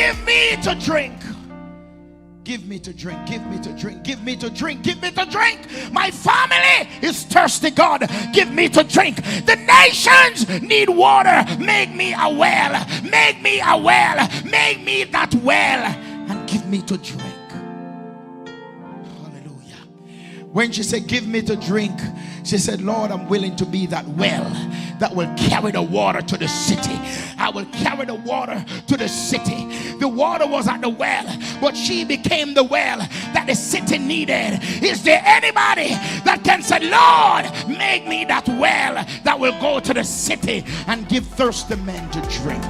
give me to drink. Give me to drink, give me to drink, give me to drink, give me to drink. My family is thirsty, God. Give me to drink. The nations need water. Make me a well. Make me a well. Make me that well. And give me to drink. Hallelujah. When she said, give me to drink, she said, Lord, I'm willing to be that well that will carry the water to the city. I will carry the water to the city. The water was at the well, but she became the well that the city needed. Is there anybody that can say, Lord, make me that well that will go to the city and give thirsty men to drink?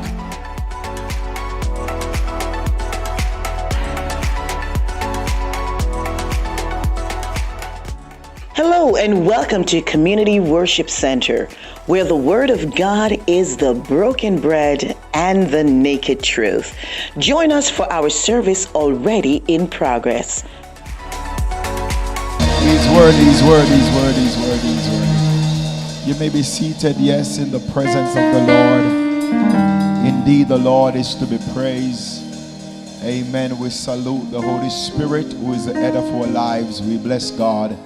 Hello and welcome to Community Worship Center, where the Word of God is the broken bread and the naked truth. Join us for our service already in progress. He's worthy, he's worthy, he's worthy, he's worthy, he's worthy. You may be seated, yes, in the presence of the Lord. Indeed, the Lord is to be praised. Amen. We salute the Holy Spirit, who is the head of our lives. We bless God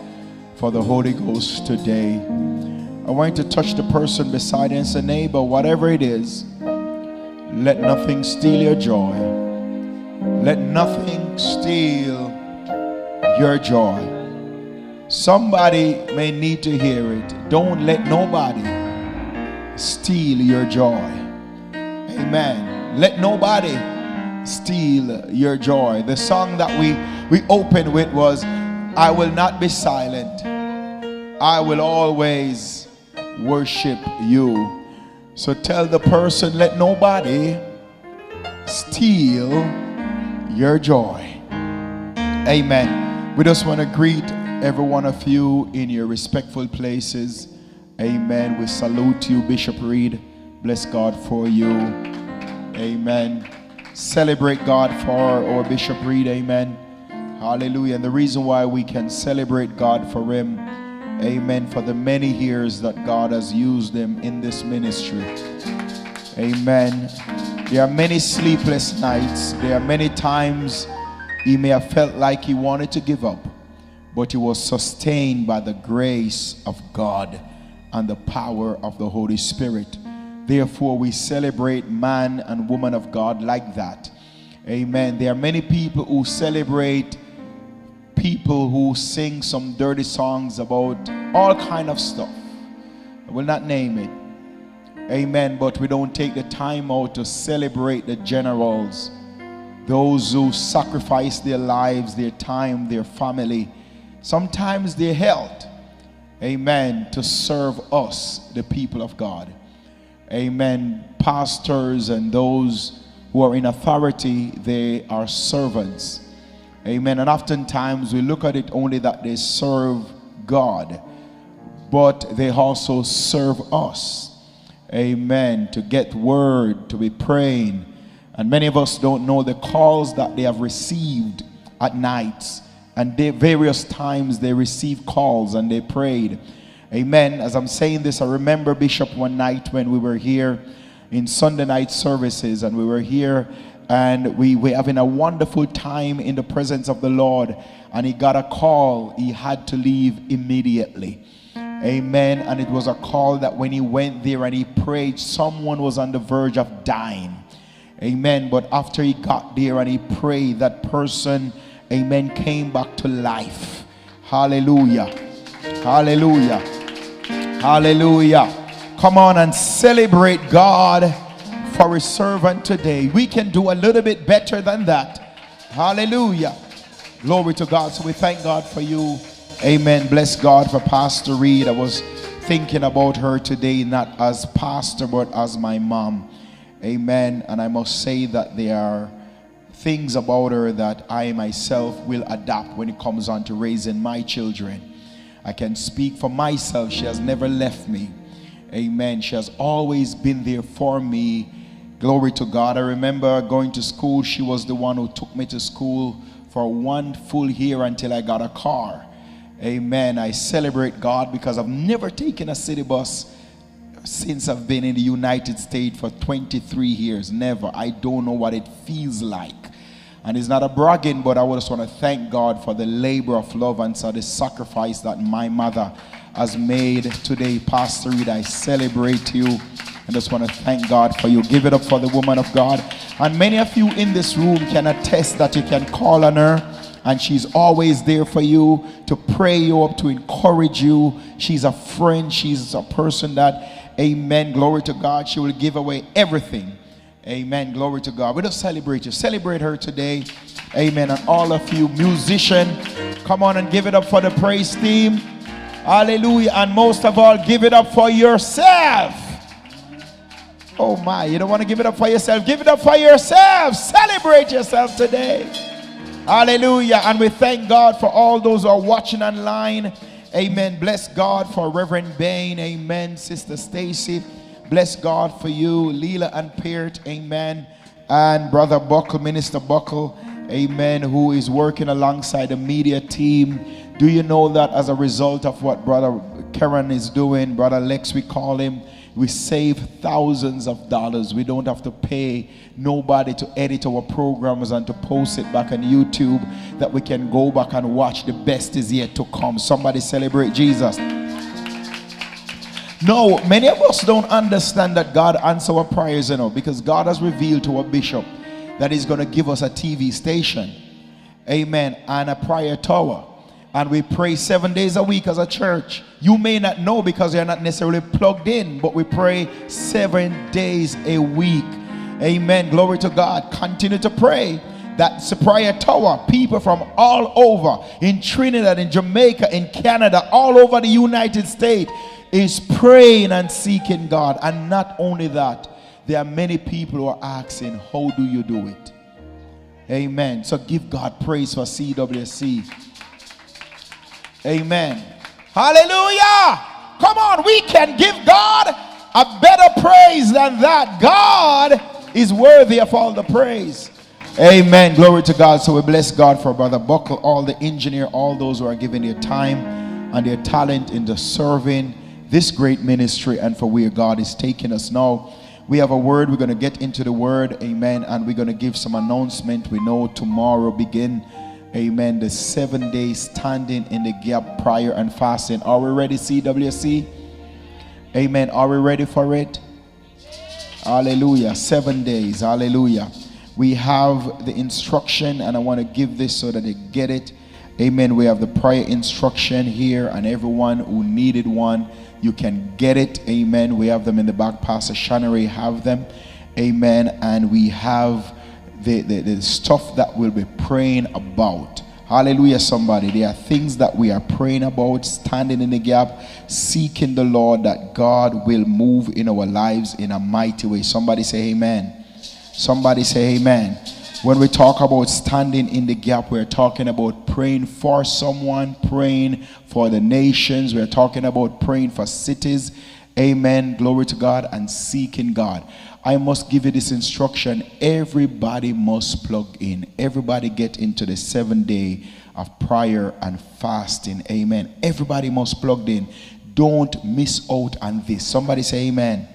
for the Holy Ghost today. I want you to touch the person beside you and say, neighbor, whatever it is, let nothing steal your joy. Let nothing steal your joy. Somebody may need to hear it. Don't let nobody steal your joy. Amen. Let nobody steal your joy. The song that we opened with was, I will not be silent. I will always worship you. So tell the person, let nobody steal your joy. Amen. We just want to greet every one of you in your respectful places. Amen. We salute you, Bishop Reid. Bless God for you. Amen. Celebrate God for our Bishop Reid. Amen. Hallelujah. And the reason why we can celebrate God for him, amen, for the many years that God has used him in this ministry. Amen. There are many sleepless nights. There are many times he may have felt like he wanted to give up, but he was sustained by the grace of God and the power of the Holy Spirit. Therefore, we celebrate man and woman of God like that. Amen. There are many people who celebrate people who sing some dirty songs about all kind of stuff. I will not name it. Amen. But we don't take the time out to celebrate the generals, those who sacrifice their lives, their time, their family, sometimes their health, amen, to serve us, the people of God. Amen. Pastors and those who are in authority, they are servants. Amen. And oftentimes we look at it only that they serve God, but they also serve us. Amen. To get word, to be praying. And many of us don't know the calls that they have received at nights. And various times they received calls and they prayed. Amen. As I'm saying this, I remember Bishop one night when we were here in Sunday night services, and we were here and we were having a wonderful time in the presence of the Lord, and he got a call. He had to leave immediately. Amen. And it was a call that when he went there and he prayed, someone was on the verge of dying. Amen. But after he got there and he prayed, that person, amen, came back to life. Hallelujah. Hallelujah. Hallelujah. Come on and celebrate God for his servant today. We can do a little bit better than that. Hallelujah. Glory to God. So we thank God for you. Amen. Bless God for Pastor Reid. I was thinking about her today, not as pastor, but as my mom. Amen. And I must say that there are things about her that I myself will adapt when it comes on to raising my children. I can speak for myself. She has never left me. Amen. She has always been there for me. Glory to God. I remember going to school. She was the one who took me to school for 1 full year until I got a car. Amen. I celebrate God because I've never taken a city bus since I've been in the United States for 23 years. Never. I don't know what it feels like. And it's not a bragging, but I just want to thank God for the labor of love and so the sacrifice that my mother has made today. Pastor Reid, I celebrate you. I just want to thank God for you. Give it up for the woman of God. And many of you in this room can attest that you can call on her. And she's always there for you, to pray you up, to encourage you. She's a friend. She's a person that, amen, glory to God, she will give away everything. Amen, glory to God. We just celebrate you. Celebrate her today. Amen. And all of you musician, come on and give it up for the praise team. Hallelujah. And most of all, give it up for yourself. Oh my, you don't want to give it up for yourself. Give it up for yourself. Celebrate yourself today. Hallelujah. And we thank God for all those who are watching online. Amen. Bless God for Reverend Bain. Amen. Sister Stacy. Bless God for you. Leela and Peart. Amen. And Brother Buckle, Minister Buckle. Amen. Who is working alongside the media team. Do you know that as a result of what Brother Karen is doing, Brother Lex, we call him, we save thousands of dollars. We don't have to pay nobody to edit our programs and to post it back on YouTube, that we can go back and watch. The best is yet to come. Somebody celebrate Jesus. No, many of us don't understand that God answers our prayers, because God has revealed to our bishop that he's going to give us a TV station, amen, and a prayer tower. And we pray 7 days a week as a church. You may not know because you're not necessarily plugged in, but we pray 7 days a week. Amen. Glory to God. Continue to pray. That's a prayer tower. People from all over, in Trinidad, in Jamaica, in Canada, all over the United States, is praying and seeking God. And not only that, there are many people who are asking, how do you do it? Amen. So give God praise for CWC. Amen. Hallelujah. Come on, we can give God a better praise than that. God is worthy of all the praise. Amen. Glory to God. So we bless God for Brother Buckle, all the engineer, all those who are giving their time and their talent into serving this great ministry and for where God is taking us now. We have a word. We're going to get into the word. Amen. And we're going to give some announcement. We know tomorrow begin, amen, the 7 days standing in the gap, prayer and fasting. Are we ready, CWC? Amen. Are we ready for it? Hallelujah. 7 days. Hallelujah. We have the instruction, and I want to give this so that they get it. Amen. We have the prayer instruction here, and everyone who needed one, you can get it. Amen. We have them in the back. Pastor Shana have them. Amen. And we have the stuff that we'll be praying about. Hallelujah, somebody. There are things that we are praying about, standing in the gap, seeking the Lord, that God will move in our lives in a mighty way. Somebody say amen. Somebody say amen. When we talk about standing in the gap, we're talking about praying for someone, praying for the nations. We're talking about praying for cities. Amen. Glory to God, and seeking God. I must give you this instruction. Everybody must plug in. Everybody get into the 7 day of prayer and fasting. Amen. Everybody must plug in. Don't miss out on this. Somebody say amen.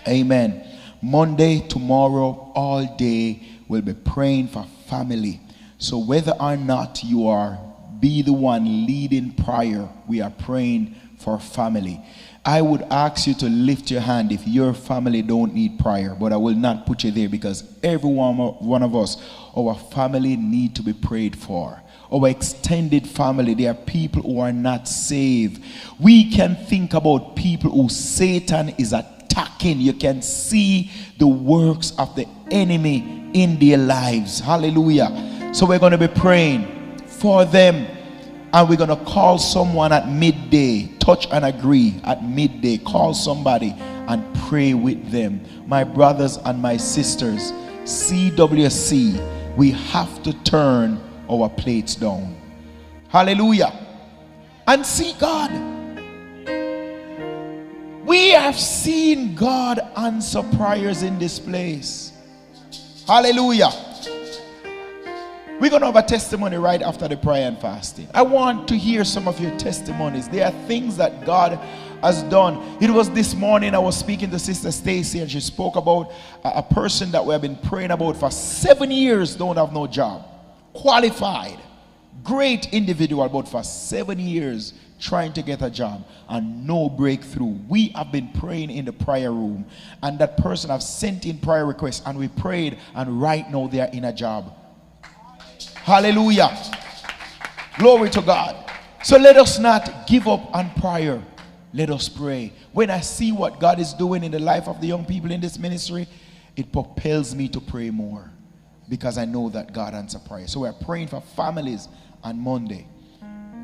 Amen. Monday, tomorrow, all day, we'll be praying for family. So whether or not you are be the one leading prayer, we are praying for family. I would ask you to lift your hand if your family don't need prayer, but I will not put you there, because every one of us, our family need to be prayed for. Our extended family, there are people who are not saved. We can think about people who Satan is attacking. You can see the works of the enemy in their lives. Hallelujah. So we're going to be praying for them. And we're going to call someone at midday. Touch and agree at midday. Call somebody and pray with them. My brothers and my sisters, CWC, we have to turn our plates down. Hallelujah. And see God. We have seen God answer prayers in this place. Hallelujah. We're going to have a testimony right after the prayer and fasting. I want to hear some of your testimonies. There are things that God has done. It was this morning I was speaking to Sister Stacy, and she spoke about a person that we have been praying about for 7 years, don't have no job. Qualified, great individual, but for 7 years trying to get a job and no breakthrough. We have been praying in the prayer room, and that person have sent in prayer requests, and we prayed, and right now they are in a job. Hallelujah. Glory to God. So let us not give up on prayer. Let us pray. When I see what God is doing in the life of the young people in this ministry, it propels me to pray more, because I know that God answers prayer. So we're praying for families on Monday.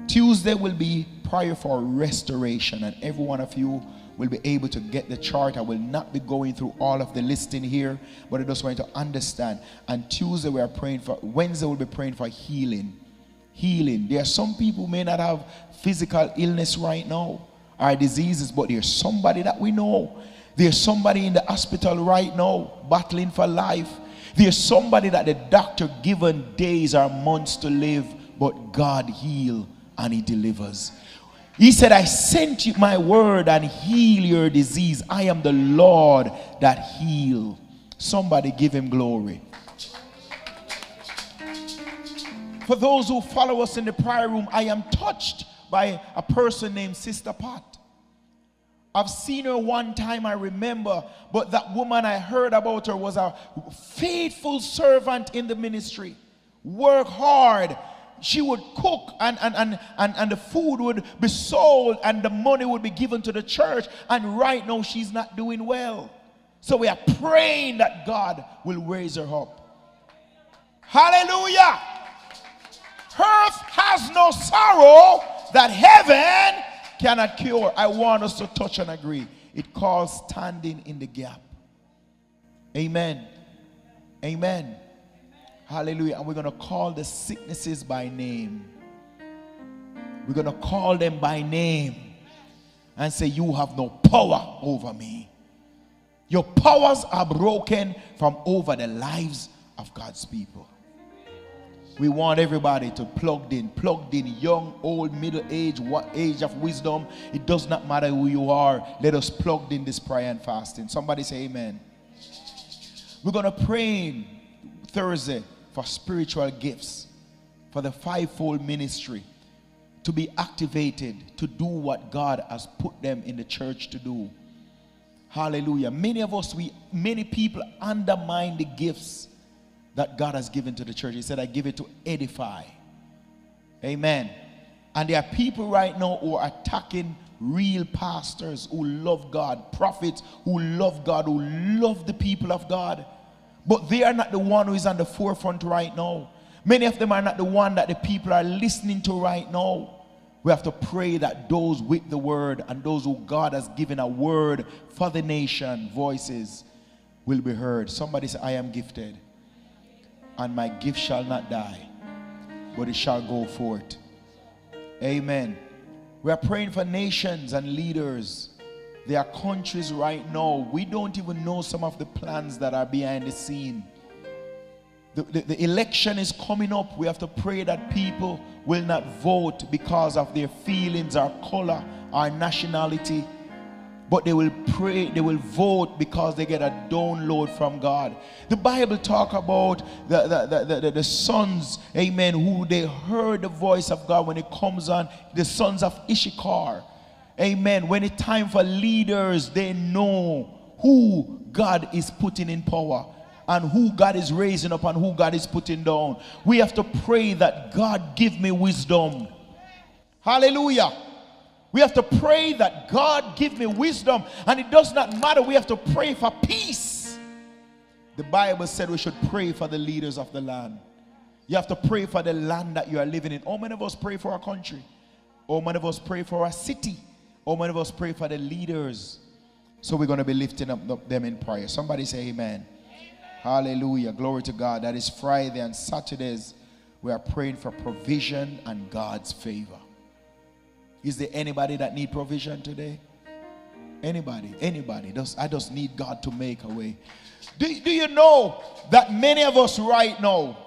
Tuesday will be prayer for restoration, and every one of you will be able to get the chart. I will not be going through all of the listing here, but I just want you to understand. And Tuesday we are praying for, Wednesday we'll be praying for healing. Healing. There are some people who may not have physical illness right now, or diseases, but there's somebody that we know. There's somebody in the hospital right now battling for life. There's somebody that the doctor given days or months to live, but God heal and he delivers. He said, I sent you my word and heal your disease. I am the Lord that heal. Somebody give him glory. For those who follow us in the prayer room, I am touched by a person named Sister Pat. I've seen her one time, I remember, but that woman, I heard about her, was a faithful servant in the ministry. Work hard. She would cook, and the food would be sold, and the money would be given to the church. And right now she's not doing well. So we are praying that God will raise her up. Hallelujah. Earth has no sorrow that heaven cannot cure. I want us to touch and agree. It calls standing in the gap. Amen. Amen. Hallelujah. And we're going to call the sicknesses by name. We're going to call them by name and say, you have no power over me. Your powers are broken from over the lives of God's people. We want everybody to plugged in, young, old, middle age, what age of wisdom. It does not matter who you are. Let us plug in this prayer and fasting. Somebody say amen. We're going to pray Thursday for spiritual gifts, for the fivefold ministry to be activated to do what God has put them in the church to do. Hallelujah. Many people undermine the gifts that God has given to the church. He said, I give it to edify. Amen. And there are people right now who are attacking real pastors who love God, prophets who love God, who love the people of God. But they are not the one who is on the forefront right now. Many of them are not the one that the people are listening to right now. We have to pray that those with the word and those who God has given a word for the nation, voices, will be heard. Somebody say, I am gifted, and my gift shall not die, but it shall go forth. Amen. We are praying for nations and leaders. There are countries right now, we don't even know some of the plans that are behind the scene. The election is coming up. We have to pray that people will not vote because of their feelings or color or nationality, but they will pray, they will vote because they get a download from God. The Bible talk about the sons, amen, who they heard the voice of God when it comes on, the sons of Issachar. Amen. When it's time for leaders, they know who God is putting in power and who God is raising up and who God is putting down. We have to pray that God give me wisdom. Hallelujah. We have to pray that God give me wisdom. And it does not matter. We have to pray for peace. The Bible said we should pray for the leaders of the land. You have to pray for the land that you are living in. How many of us pray for our country? How many of us pray for our city? How many of us pray for the leaders? So we're going to be lifting up them in prayer. Somebody say amen. Hallelujah. Glory to God. That is Friday and Saturdays. We are praying for provision and God's favor. Is there anybody that need provision today? Anybody? Anybody? I just need God to make a way. Do you know that many of us right now,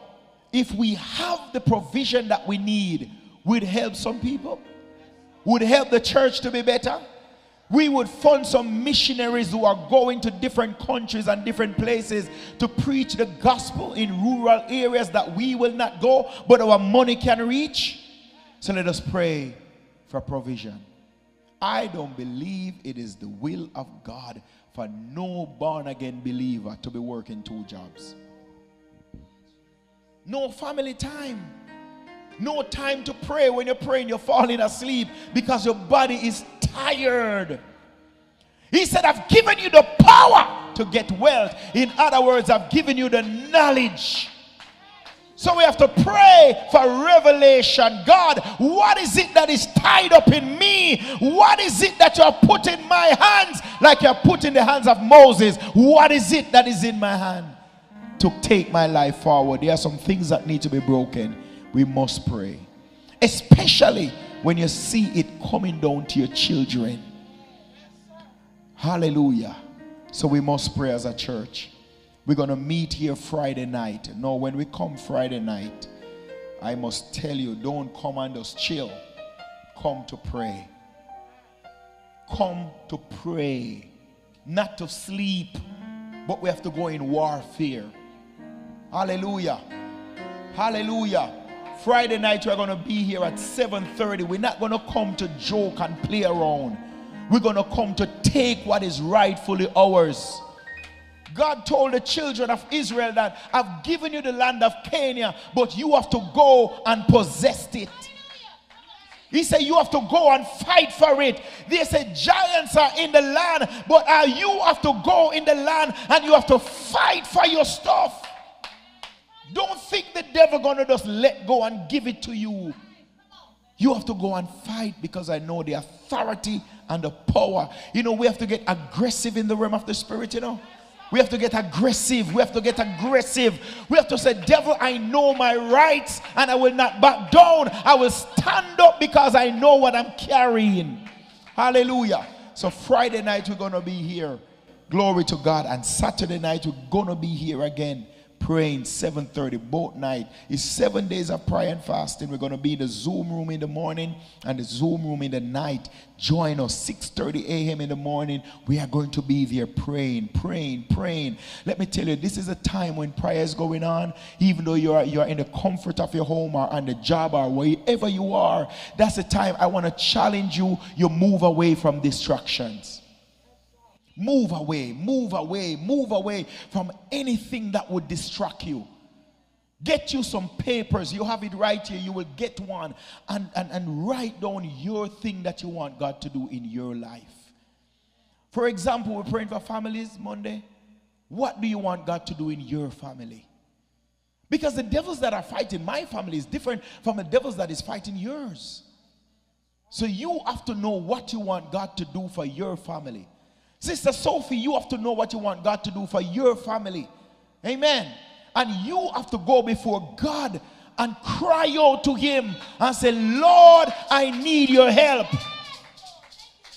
if we have the provision that we need, would help some people, would help the church to be better. We would fund some missionaries who are going to different countries and different places to preach the gospel in rural areas that we will not go, but our money can reach. So let us pray for provision. I don't believe it is the will of God for no born-again believer to be working 2 jobs. No family time. No time to pray. When you're praying, you're falling asleep because your body is tired. He said, I've given you the power to get wealth. In other words, I've given you the knowledge. So we have to pray for revelation. God, what is it that is tied up in me? What is it that you have put in my hands like you have put in the hands of Moses? What is it that is in my hand to take my life forward? There are some things that need to be broken. We must pray. Especially when you see it coming down to your children. Hallelujah. So we must pray as a church. We're going to meet here Friday night. No, when we come Friday night, I must tell you, don't come and just chill. Come to pray. Come to pray. Not to sleep, but we have to go in warfare. Hallelujah. Hallelujah. Friday night we're going to be here at 7:30. We're not going to come to joke and play around. We're going to come to take what is rightfully ours. God told the children of Israel that I've given you the land of Canaan, but you have to go and possess it. He said you have to go and fight for it. They said giants are in the land, but you have to go in the land and you have to fight for your stuff. Don't think the devil gonna just let go and give it to you. You have to go and fight, because I know the authority and the power. You know, we have to get aggressive in the realm of the spirit, you know. We have to get aggressive. We have to get aggressive. We have to say, devil, I know my rights and I will not back down. I will stand up because I know what I'm carrying. Hallelujah. So Friday night we're going to be here. Glory to God. And Saturday night we're going to be here again. Praying 7:30 both night. It's 7 days of prayer and fasting. We're going to be in the Zoom room in the morning and the Zoom room in the night. Join us 6:30 a.m. in the morning. We are going to be there praying. Let me tell you, this is a time when prayer is going on. Even though you are in the comfort of your home or on the job or wherever you are, that's the time I want to challenge you. You move away from distractions. Move away from anything that would distract you. Get you some papers. You have it right here. You will get one and write down your thing that you want God to do in your life. For example, we're praying for families Monday. What do you want God to do in your family? Because the devils that are fighting my family is different from the devils that is fighting yours. So you have to know what you want God to do for your family. Sister Sophie, you have to know what you want God to do for your family. Amen. And you have to go before God and cry out to him and say, Lord, I need your help.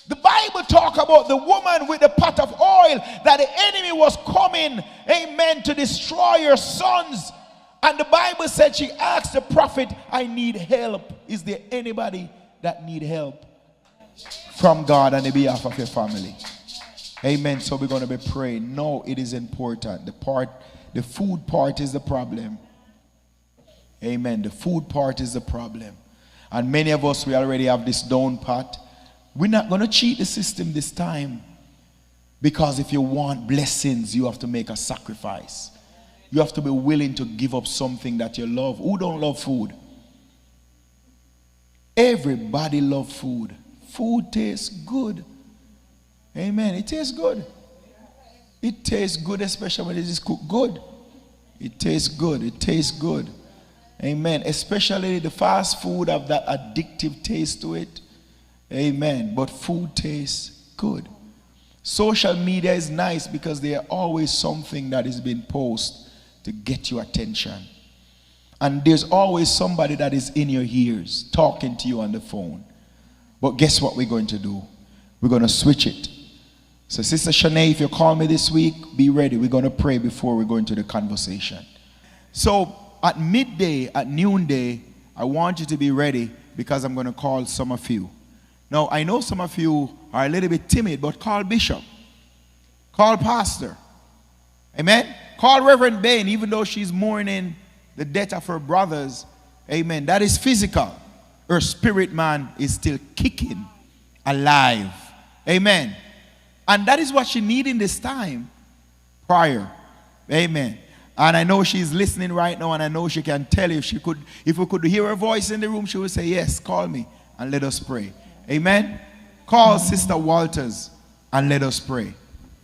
The Bible talk about the woman with the pot of oil, that the enemy was coming, amen, to destroy your sons. And the Bible said she asked the prophet, I need help. Is there anybody that need help from God on the behalf of your family? Amen. So we're going to be praying. No, it is important. The food part is the problem. Amen. The food part is the problem. And many of us, we already have this down pat. We're not going to cheat the system this time. Because if you want blessings, you have to make a sacrifice. You have to be willing to give up something that you love. Who don't love food? Everybody loves food. Food tastes good. Amen. It tastes good. It tastes good, especially when it is cooked good. It tastes good. It tastes good. Amen. Especially the fast food have that addictive taste to it. Amen. But food tastes good. Social media is nice because there's always something that is being posted to get your attention. And there's always somebody that is in your ears talking to you on the phone. But guess what we're going to do? We're going to switch it. So Sister Shana, if you call me this week, be ready. We're going to pray before we go into the conversation. So at midday, at noonday, I want you to be ready because I'm going to call some of you. Now, I know some of you are a little bit timid, but call Bishop. Call Pastor. Amen? Call Reverend Bain, even though she's mourning the death of her brothers. Amen. That is physical. Her spirit man is still kicking, alive. Amen. And that is what she needs in this time prior. Amen. And I know she's listening right now, and I know she can tell you if we could hear her voice in the room, she would say, yes, call me and let us pray. Amen. Call Sister Walters and let us pray.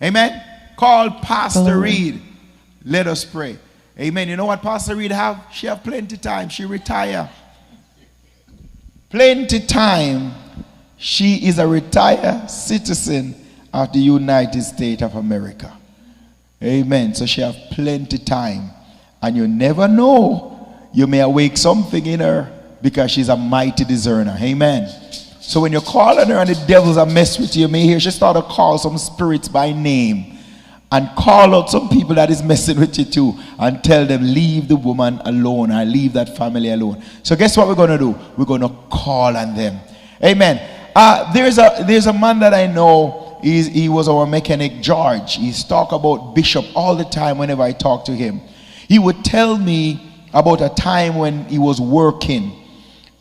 Amen. Call Pastor Reid. Let us pray. Amen. You know what Pastor Reid have? She have plenty time. She retire. Plenty time. She is a retired citizen of the United States of America. Amen. So she have plenty time. And you never know. You may awake something in her because she's a mighty discerner. Amen. So when you call on her and the devils are messing with you, you may hear she start to call some spirits by name. And call out some people that is messing with you too. And tell them, leave the woman alone. Or leave that family alone. So guess what we're going to do? We're going to call on them. Amen. There's a man that I know. He was our mechanic, George. He's talk about Bishop all the time whenever I talk to him. He would tell me about a time when he was working.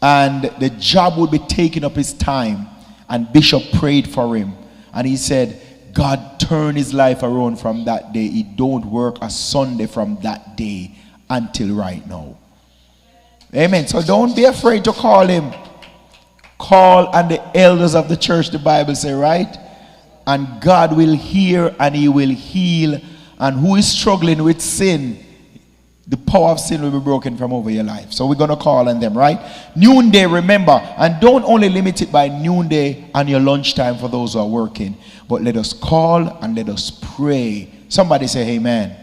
And the job would be taking up his time. And Bishop prayed for him. And he said, God turned his life around from that day. He don't work a Sunday from that day until right now. Amen. So don't be afraid to call him. Call on the elders of the church, the Bible says, right? And God will hear and he will heal. And who is struggling with sin, the power of sin will be broken from over your life. So we're going to call on them, right? Noonday, remember. And don't only limit it by noonday and your lunchtime for those who are working. But let us call and let us pray. Somebody say amen.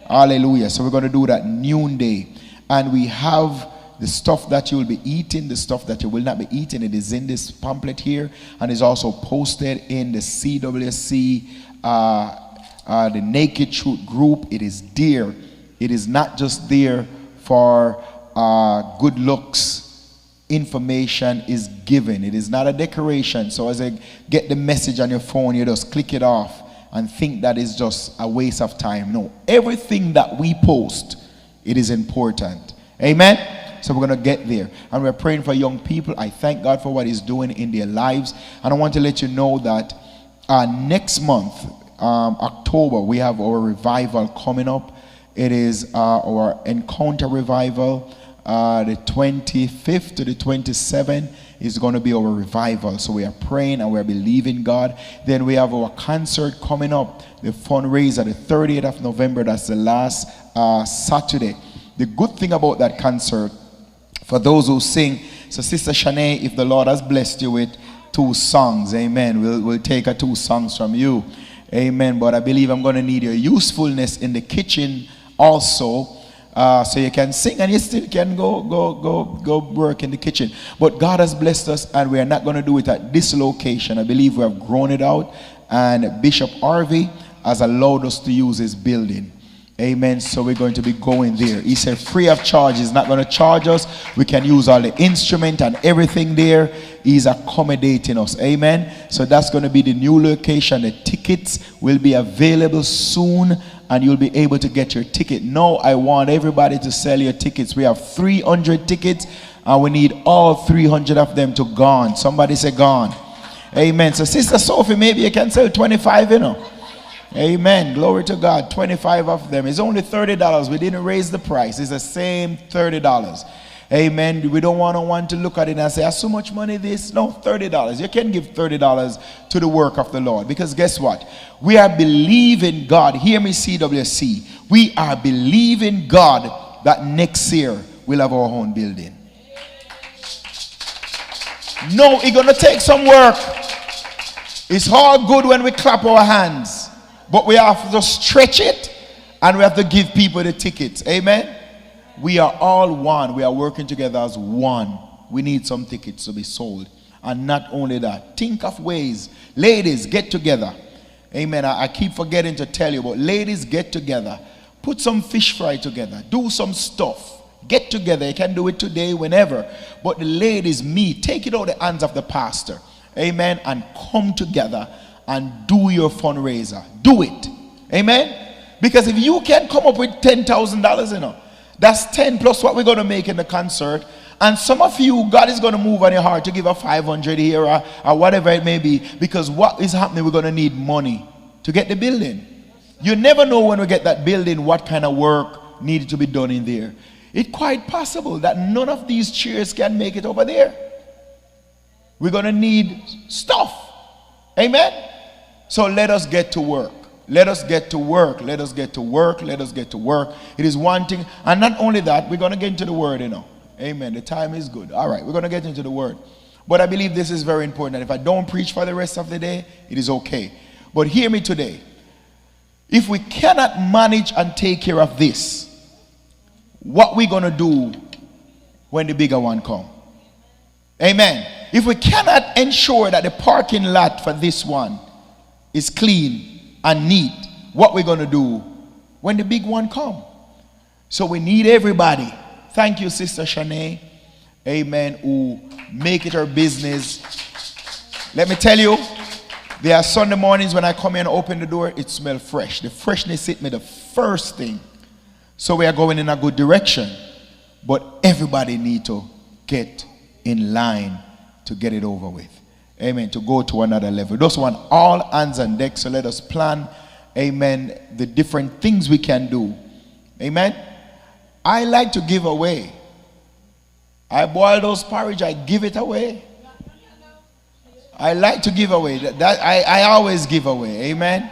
Hallelujah. So we're going to do that noonday. And we have the stuff that you will be eating, the stuff that you will not be eating. It is in this pamphlet here. And is also posted in the CWC, the Naked Truth group. It is there. It is not just there for good looks. Information is given. It is not a decoration. So as I get the message on your phone, you just click it off and think that is just a waste of time. No, everything that we post, it is important. Amen. So we're going to get there. And we're praying for young people. I thank God for what he's doing in their lives. And I want to let you know that next month, October, we have our revival coming up. It is our Encounter Revival. The 25th to the 27th is going to be our revival. So we are praying and we are believing God. Then we have our concert coming up, the fundraiser, the 30th of November. That's the last Saturday. The good thing about that concert, for those who sing, so Sister Shana, if the Lord has blessed you with 2 songs, amen, we'll take 2 songs from you. Amen. But I believe I'm going to need your usefulness in the kitchen also. So you can sing and you still can go work in the kitchen. But God has blessed us and we are not going to do it at this location. I believe we have grown it out. And Bishop Harvey has allowed us to use his building. Amen. So we're going to be going there. He said free of charge. He's not going to charge us. We can use all the instrument and everything there. He's accommodating us. Amen. So that's going to be the new location. The tickets will be available soon. And you'll be able to get your ticket. Now I want everybody to sell your tickets. We have 300 tickets. And we need all 300 of them to gone. Somebody say gone. Amen. So Sister Sophie, maybe you can sell 25, you know. Amen. Glory to God. 25 of them. It's only $30. We didn't raise the price. It's the same $30. Amen. We don't want one to look at it and say, "Has so much money this?" No, $30. You can give $30 to the work of the Lord. Because guess what? We are believing God. Hear me, CWC. We are believing God that next year we'll have our own building. No, it's going to take some work. It's all good when we clap our hands. But we have to stretch it and we have to give people the tickets. Amen. We are all one. We are working together as one. We need some tickets to be sold. And not only that, think of ways. Ladies, get together. Amen. I keep forgetting to tell you, but ladies, get together. Put some fish fry together. Do some stuff. Get together. You can do it today, whenever. But the ladies meet. Take it out of the hands of the pastor. Amen. And come together and do your fundraiser. Do it. Amen. Because if you can come up with $10,000, you know, that's 10 plus what we're going to make in the concert. And some of you, God is going to move on your heart to give a 500 here or whatever it may be. Because what is happening, we're going to need money to get the building. You never know when we get that building what kind of work needed to be done in there. It's quite possible that none of these chairs can make it over there. We're going to need stuff. Amen? So let us get to work. Let us get to work. Let us get to work. Let us get to work. It is one thing. And not only that, we're going to get into the word, you know. Amen. The time is good. All right, we're going to get into the word. But I believe this is very important. And if I don't preach for the rest of the day, it is okay. But hear me today. If we cannot manage and take care of this, what we going to do when the bigger one come? Amen. If we cannot ensure that the parking lot for this one is clean and neat, what we going to do when the big one come? So we need everybody. Thank you, Sister Shana. Amen. Who make it her business. Let me tell you, there are Sunday mornings when I come in and open the door, it smells fresh. The freshness hit me the first thing. So we are going in a good direction. But everybody need to get in line to get it over with. Amen. To go to another level. Those want all hands on deck. So let us plan, amen, the different things we can do. Amen. I like to give away. I boil those porridge, I give it away. I like to give away. I always give away. Amen.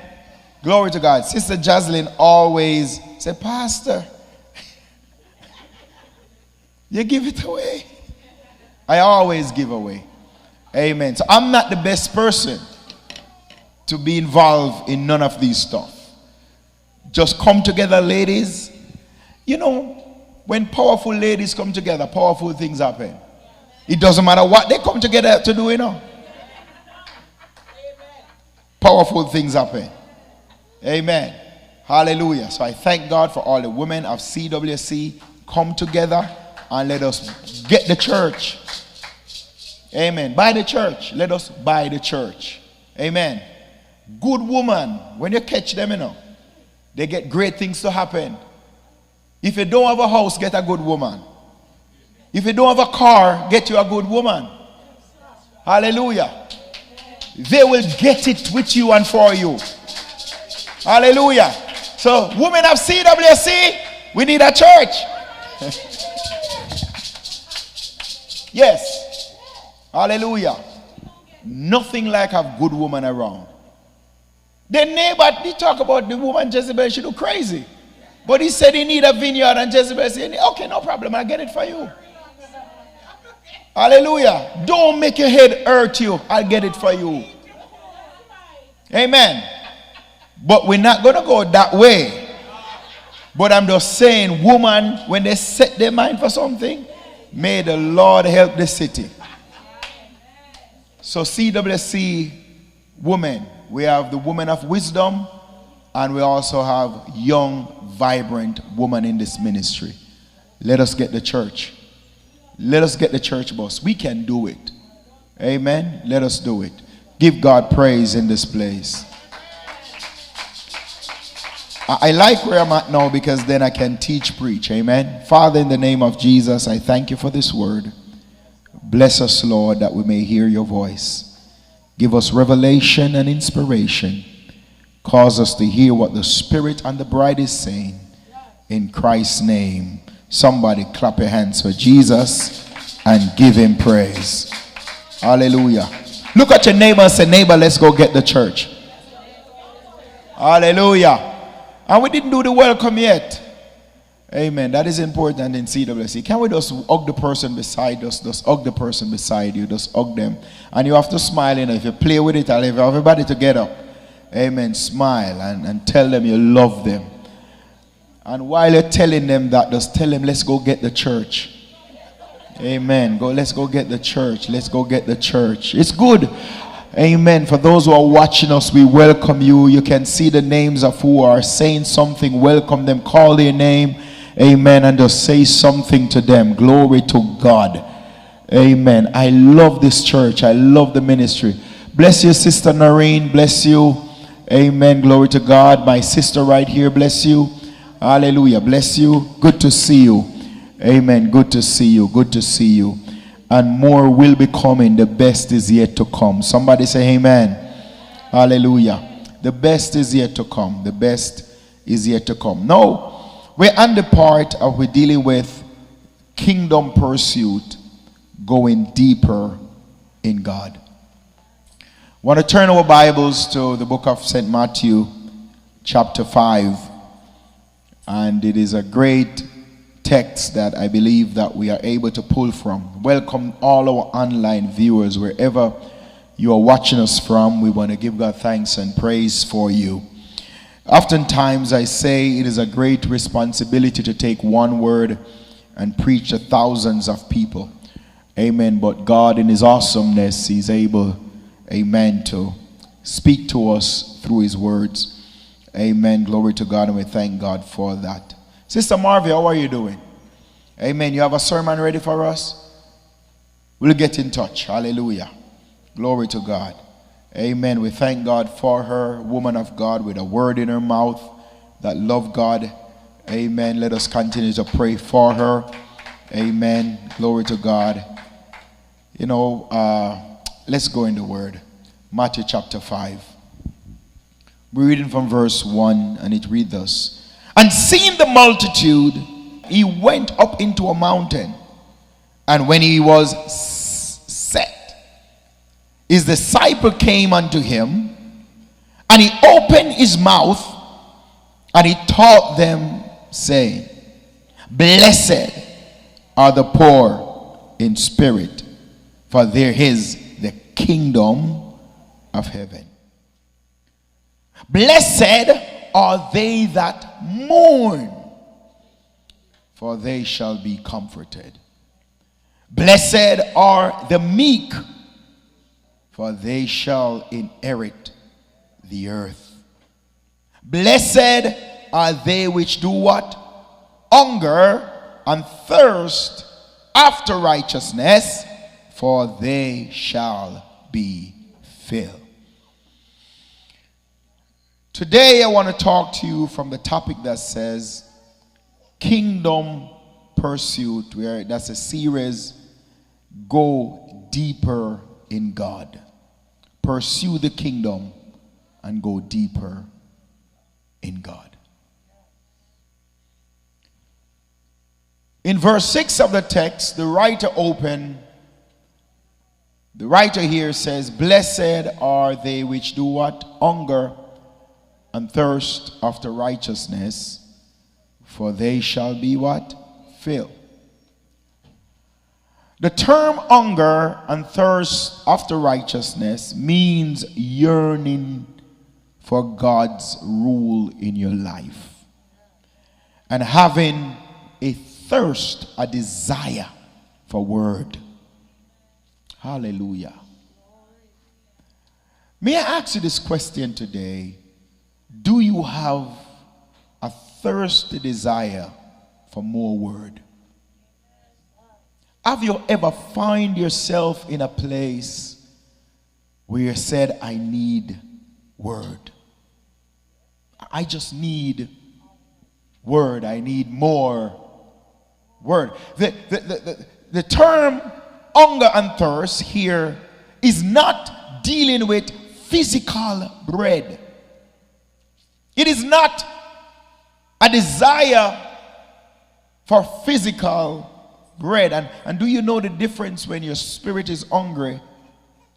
Glory to God. Sister Jocelyn always say, Pastor, you give it away. I always give away. Amen. So I'm not the best person to be involved in none of these stuff. Just come together, ladies. You know, when powerful ladies come together, powerful things happen. It doesn't matter what they come together to do, you know. Powerful things happen. Amen. Hallelujah. So I thank God for all the women of CWC. Come together and let us get the church. Amen. Buy the church. Let us buy the church. Amen. Good woman, when you catch them, you know, they get great things to happen. If you don't have a house, get a good woman. If you don't have a car, get you a good woman. Hallelujah. They will get it with you and for you. Hallelujah. So, women of CWC, we need a church. Yes. Hallelujah. Nothing like a good woman around. The neighbor, he talk about the woman Jezebel, she do crazy. But he said he need a vineyard, and Jezebel said, okay, no problem, I'll get it for you. Hallelujah. Don't make your head hurt you. I'll get it for you. Amen. But we're not going to go that way. But I'm just saying, woman, when they set their mind for something, may the Lord help the city. So CWC women, we have the women of wisdom, and we also have young, vibrant women in this ministry. Let us get the church. Let us get the church bus. We can do it. Amen. Let us do it. Give God praise in this place. I like where I'm at now because then I can teach, preach. Amen. Father, in the name of Jesus, I thank you for this word. Bless us, Lord, that we may hear your voice. Give us revelation and inspiration. Cause us to hear what the Spirit and the bride is saying. In Christ's name. Somebody clap your hands for Jesus and give him praise. Hallelujah. Look at your neighbor and say, neighbor, let's go get the church. Hallelujah. And we didn't do the welcome yet. Amen. That is important in CWC. Can we just hug the person beside us? Just hug the person beside you. Just hug them. And you have to smile. If you play with it, I'll leave everybody to get up. Amen. Smile and tell them you love them. And while you're telling them that, just tell them, let's go get the church. Amen. Let's go get the church. Let's go get the church. It's good. Amen. For those who are watching us, we welcome you. You can see the names of who are saying something. Welcome them. Call their name. Amen. And just say something to them. Glory to God. Amen. I love this church. I love the ministry. Bless you, Sister Noreen. Bless you. Amen. Glory to God. My sister right here. Bless you. Hallelujah. Bless you. Good to see you. Amen. Good to see you. Good to see you. And more will be coming. The best is yet to come. Somebody say amen. Hallelujah. The best is yet to come. The best is yet to come. Now, we're on the part of we're dealing with kingdom pursuit, going deeper in God. I want to turn our Bibles to the book of St. Matthew, chapter 5. And it is a great text that I believe that we are able to pull from. Welcome all our online viewers, wherever you are watching us from. We want to give God thanks and praise for you. Oftentimes I say it is a great responsibility to take one word and preach to thousands of people. Amen. But God in his awesomeness, he's able, amen, to speak to us through his words. Amen. Glory to God, and we thank God for that. Sister Morvia, how are you doing? Amen. You have a sermon ready for us? We'll get in touch. Hallelujah. Glory to God. Amen. We thank God for her, woman of God, with a word in her mouth that love God. Amen. Let us continue to pray for her. Amen. Glory to God. You know, let's go in the word. Matthew chapter 5. We're reading from verse 1, and it reads thus. And seeing the multitude, he went up into a mountain. And when he was set, his disciple came unto him, and he opened his mouth, and he taught them, saying, Blessed are the poor in spirit, for there is the kingdom of heaven. Blessed are they that mourn, for they shall be comforted. Blessed are the meek, for they shall inherit the earth. Blessed are they which do what? Hunger and thirst after righteousness, for they shall be filled. Today I want to talk to you from the topic that says kingdom pursuit, where that's a series, go deeper in God. Pursue the kingdom and go deeper in God. In verse 6 of the text, the writer here says, Blessed are they which do what? Hunger and thirst after righteousness, for they shall be what? Filled. The term hunger and thirst after righteousness means yearning for God's rule in your life, and having a thirst, a desire for word. Hallelujah. May I ask you this question today? Do you have a thirsty desire for more word? Have you ever found yourself in a place where you said, I need word? I just need word. I need more word. The term hunger and thirst here is not dealing with physical bread. It is not a desire for physical bread. And do you know the difference when your spirit is hungry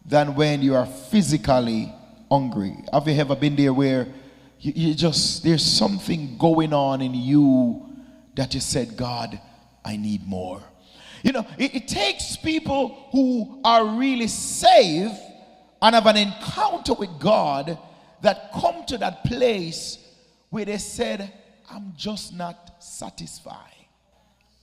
than when you are physically hungry? Have you ever been there where you just, there's something going on in you that you said, God, I need more. You know, it takes people who are really saved and have an encounter with God that come to that place where they said, I'm just not satisfied.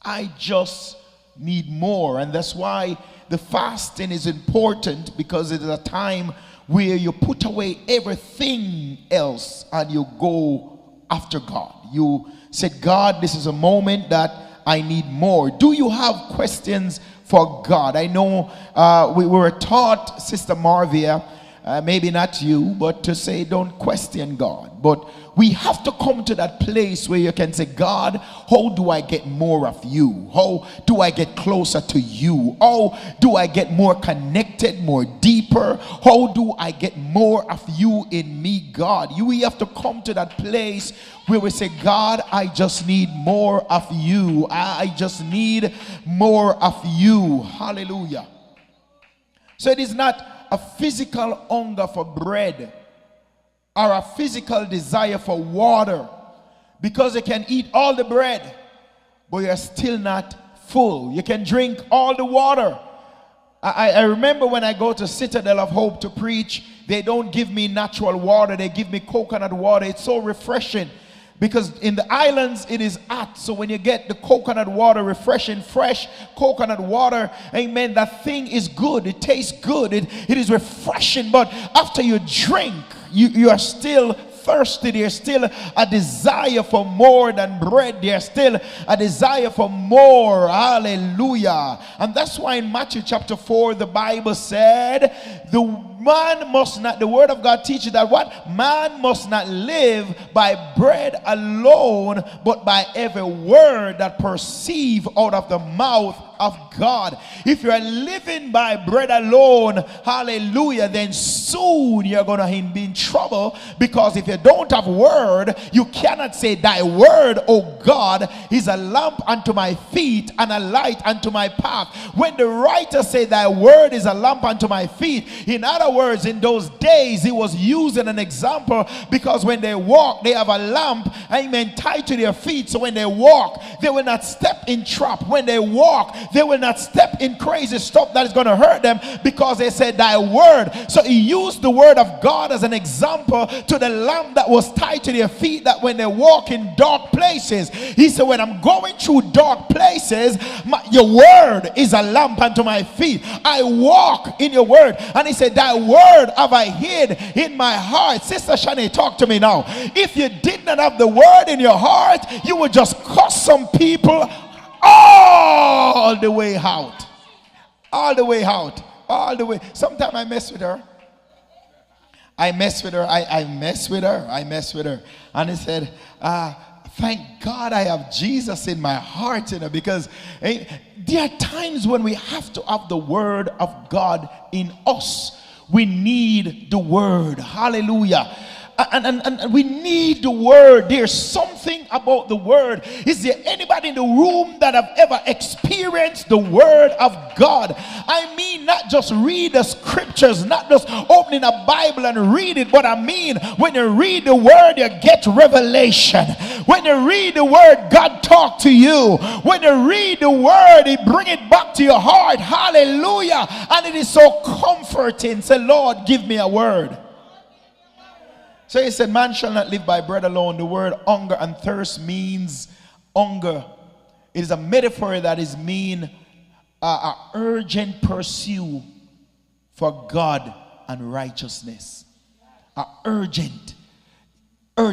I just need more. And that's why the fasting is important, because it is a time where you put away everything else and you go after God. You said, God, this is a moment that I need more? Do you have questions for God? I know we were taught, Sister Morvia, maybe not you, but to say don't question God. But we have to come to that place where you can say, God, how do I get more of you? How do I get closer to you? How do I get more connected, more deeper? How do I get more of you in me, God? We have to come to that place where we say, God, I just need more of you. I just need more of you. Hallelujah. So it is not a physical hunger for bread or a physical desire for water, because you can eat all the bread but you're still not full. You can drink all the water. I remember when I go to Citadel of Hope to preach, they don't give me natural water, they give me coconut water. It's so refreshing, because in the islands it is hot. So when you get the coconut water, refreshing, fresh coconut water, amen, that thing is good. It tastes good. It is refreshing. But after you drink, you are still thirsty. There's still a desire for more than bread. There's still a desire for more. Hallelujah. And that's why in Matthew chapter 4, the Bible said, the word of God teaches that what? Man must not live by bread alone, but by every word that proceeds out of the mouth of God. If you are living by bread alone, hallelujah, then soon you're going to be in trouble, because if you don't have word, you cannot say, thy word, O God, is a lamp unto my feet and a light unto my path. When the writer said thy word is a lamp unto my feet, in other words, in those days he was using an example, because when they walk, they have a lamp, amen, tied to their feet. So when they walk, they will not step in trap. When they walk, they will not step in crazy stuff that is going to hurt them, because they said thy word. So he used the word of God as an example to the lamp that was tied to their feet, that when they walk in dark places, he said, when I'm going through dark places, your word is a lamp unto my feet. I walk in your word. And he said, thy word have I hid in my heart. Sister Shana, talk to me now. If you did not have the word in your heart, you would just cuss some people all the way out. All the way out. All the way. Sometimes I mess with her. I mess with her. And he said, thank God I have Jesus in my heart, because there are times when we have to have the word of God in us. We need the word. Hallelujah. And we need the word. There's something about the word. Is there anybody in the room that have ever experienced the word of God? I mean, not just read the scriptures, not just opening a Bible and read it, but I mean, when you read the word, you get revelation. When you read the word, God talk to you. When you read the word, he bring it back to your heart. Hallelujah. And it is so comforting. Say, Lord, give me a word. So he said, man shall not live by bread alone. The word hunger and thirst means hunger. It is a metaphor that is mean a urgent pursuit for God and righteousness. A urgent. I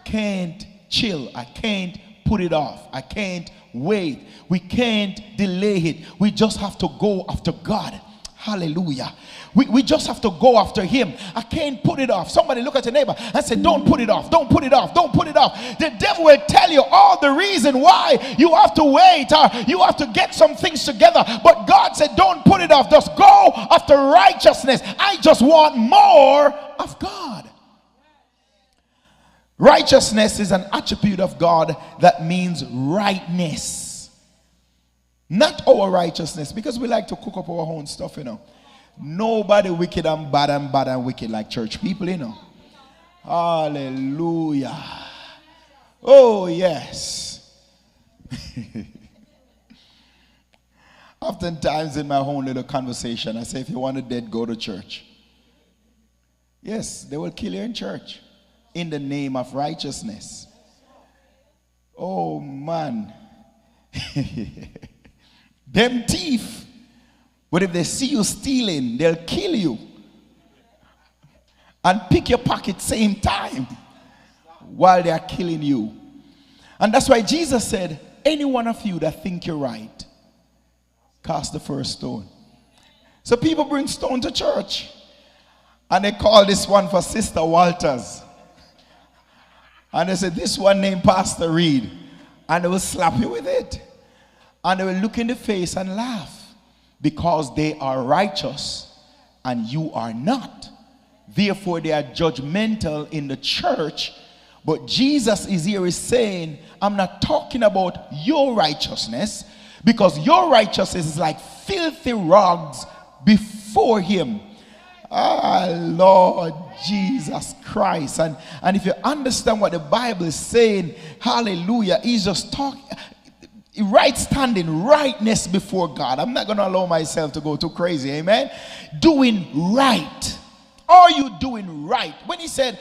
can't chill. I can't put it off. I can't wait. We can't delay it. We just have to go after God. Hallelujah. We just have to go after him. I can't put it off. Somebody look at your neighbor and say, don't put it off. Don't put it off. Don't put it off. The devil will tell you all the reason why you have to wait, or you have to get some things together. But God said, don't put it off. Just go after righteousness. I just want more of God. Righteousness is an attribute of God that means rightness. Not our righteousness, because we like to cook up our own stuff, Nobody wicked and bad and wicked like church people, Hallelujah. Oh, yes. Oftentimes in my own little conversation, I say, if you want it dead, go to church. Yes, they will kill you in church in the name of righteousness. Oh, man. Them thief. But if they see you stealing, they'll kill you and pick your pocket same time while they are killing you. And that's why Jesus said, any one of you that think you're right, cast the first stone. So people bring stone to church. And they call this one for Sister Walters. And they said, this one named Pastor Reid. And they will slap you with it. And they will look in the face and laugh. Because they are righteous and you are not. Therefore they are judgmental in the church. But Jesus is here is saying, I'm not talking about your righteousness. Because your righteousness is like filthy rags before him. Ah, Lord Jesus Christ. And if you understand what the Bible is saying, hallelujah, he's just talking right standing, rightness before God. I'm not going to allow myself to go too crazy, amen. Doing right. Are you doing right? When he said,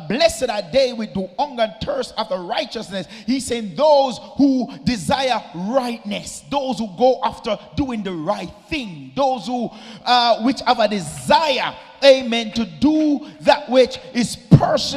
blessed are they with who hunger and thirst after righteousness, he's saying those who desire rightness, those who go after doing the right thing, those who which have a desire, amen, to do that which is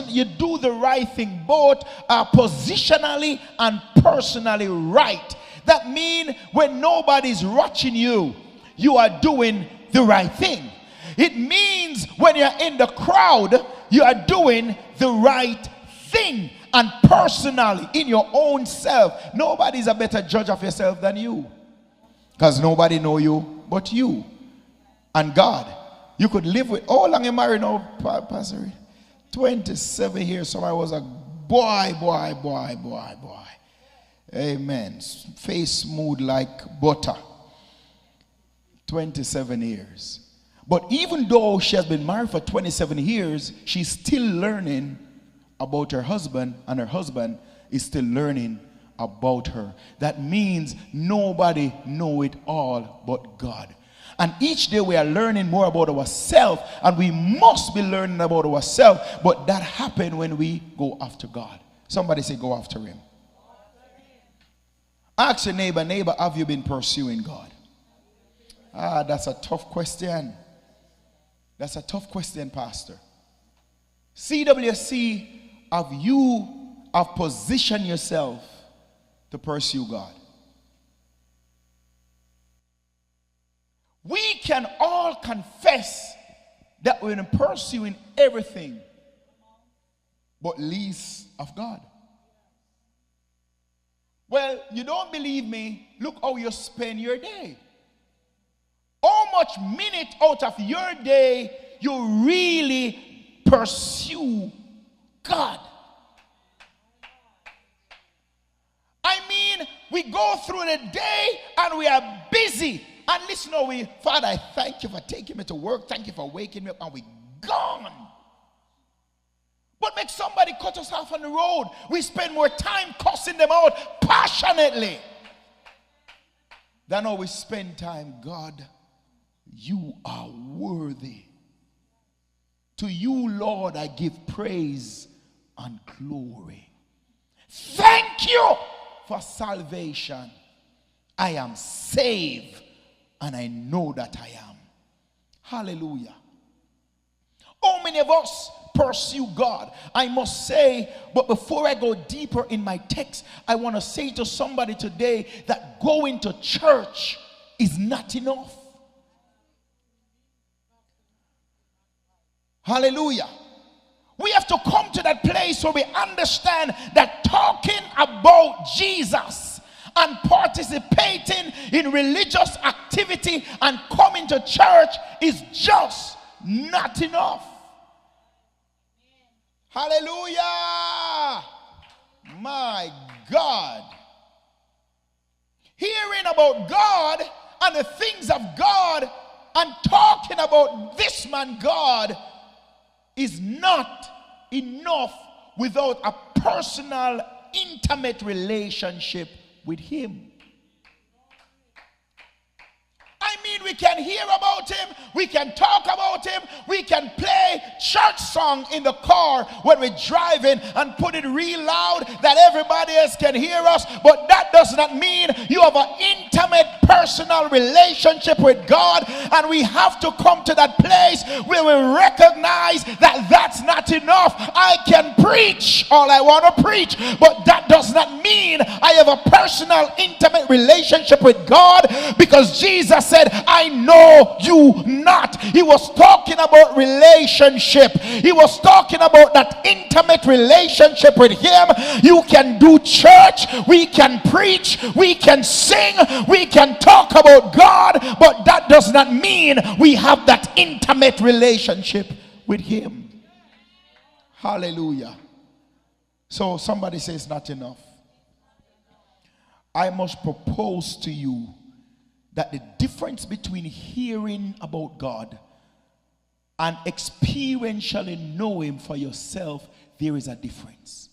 you do the right thing, both positionally and personally right. That means when nobody's watching you, you are doing the right thing. It means when you're in the crowd, you are doing the right thing. And personally, in your own self, nobody's a better judge of yourself than you. Because nobody know you but you and God. You could live with, how long you married now, Pastor Reid? 27 years. So I was a boy. Amen. Face smooth like butter. 27 years. But even though she has been married for 27 years, she's still learning about her husband, and her husband is still learning about her. That means nobody know it all but God. And each day we are learning more about ourselves, and we must be learning about ourselves, but that happens when we go after God. Somebody say, go after him. Ask your neighbor, have you been pursuing God? That's a tough question. That's a tough question, Pastor. CWC, have positioned yourself to pursue God? We can all confess that we're pursuing everything but least of God. Well, you don't believe me? Look how you spend your day. How much minute out of your day you really pursue God? I mean, we go through the day and we are busy. And listen, Father, I thank you for taking me to work. Thank you for waking me up, and we gone. But make somebody cut us off on the road. We spend more time cussing them out passionately than how we spend time, God, you are worthy. To you, Lord, I give praise and glory. Thank you for salvation. I am saved, and I know that I am. Hallelujah. How many of us pursue God? I must say, but before I go deeper in my text, I want to say to somebody today that going to church is not enough. Hallelujah. We have to come to that place where we understand that talking about Jesus and participating in religious activity and coming to church is just not enough. Hallelujah. My God. Hearing about God and the things of God and talking about this man God is not enough without a personal, intimate relationship with him. I mean, we can hear about him, we can talk about him, we can play church song in the car when we're driving and put it real loud that everybody else can hear us, but that does not mean you have an intimate personal relationship with God. And we have to come to that place where we recognize that that's not enough. I can preach all I want to preach, but that does not mean I have a personal intimate relationship with God, because Jesus said, I know you not. He was talking about relationship. He was talking about that intimate relationship with him. You can do church, we can preach, we can sing, we can talk about God, but that does not mean we have that intimate relationship with him. Hallelujah. So somebody says not enough. I must propose to you that the difference between hearing about God and experientially know him for yourself, there is a difference.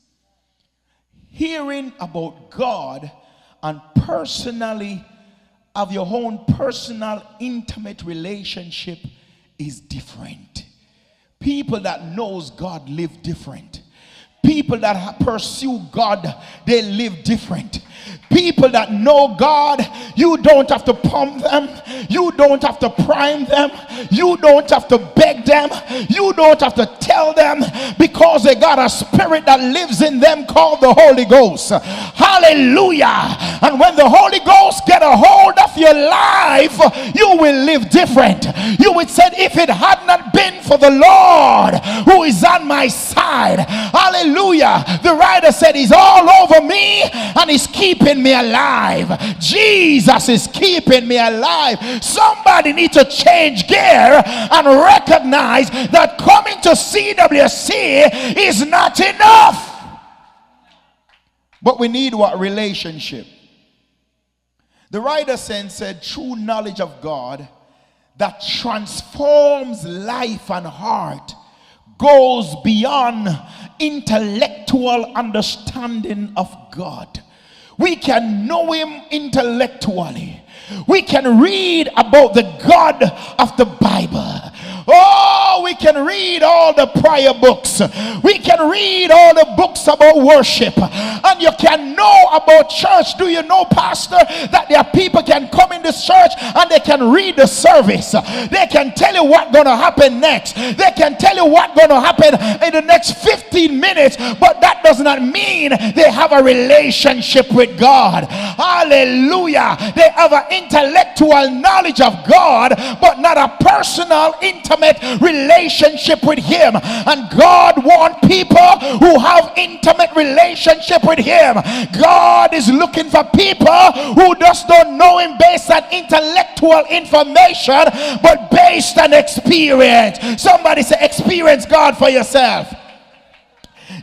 Hearing about God and personally have your own personal intimate relationship is different. People that knows God live different. People that pursue God, they live different. People that know God, you don't have to pump them, you don't have to prime them, you don't have to beg them, you don't have to tell them, because they got a spirit that lives in them called the Holy Ghost. Hallelujah. And when the Holy Ghost get a hold of your life, you will live different. You would say, if it had not been for the Lord who is on my side, hallelujah, the writer said he's all over me and he's keeping me alive. Jesus is keeping me alive. Somebody needs to change gear and recognize that coming to CWC is not enough. But we need what? Relationship. The writer said true knowledge of God that transforms life and heart goes beyond intellectual understanding of God. We can know him intellectually. We can read about the God of the Bible. Oh, we can read all the prayer books. We can read all the books about worship. And you can know about church. Do you know, pastor, that there are people can come in this church and they can read the service. They can tell you what's going to happen next. They can tell you what's going to happen in the next 15 minutes. But that does not mean they have a relationship with God. Hallelujah. They have an intellectual knowledge of God, but not a personal, intimate relationship with him. And God wants people who have intimate relationship with him. God is looking for people who just don't know him based on intellectual information, but based on experience. Somebody say, experience God for yourself.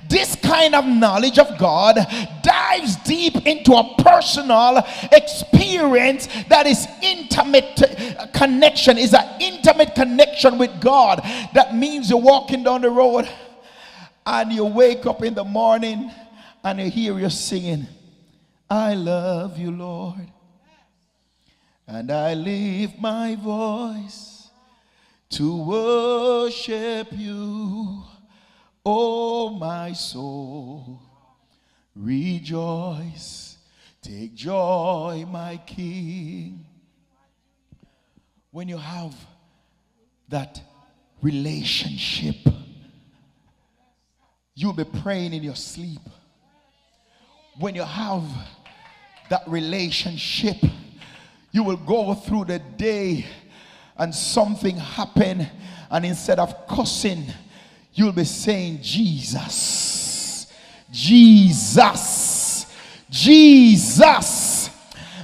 This kind of knowledge of God dives deep into a personal experience that is intimate connection, is an intimate connection with God. That means you're walking down the road and you wake up in the morning and you hear you singing, I love you, Lord, and I lift my voice to worship you. Oh, my soul, rejoice, take joy, my King. When you have that relationship, you'll be praying in your sleep. When you have that relationship, you will go through the day and something happen, and instead of cussing, you'll be saying, Jesus, Jesus, Jesus.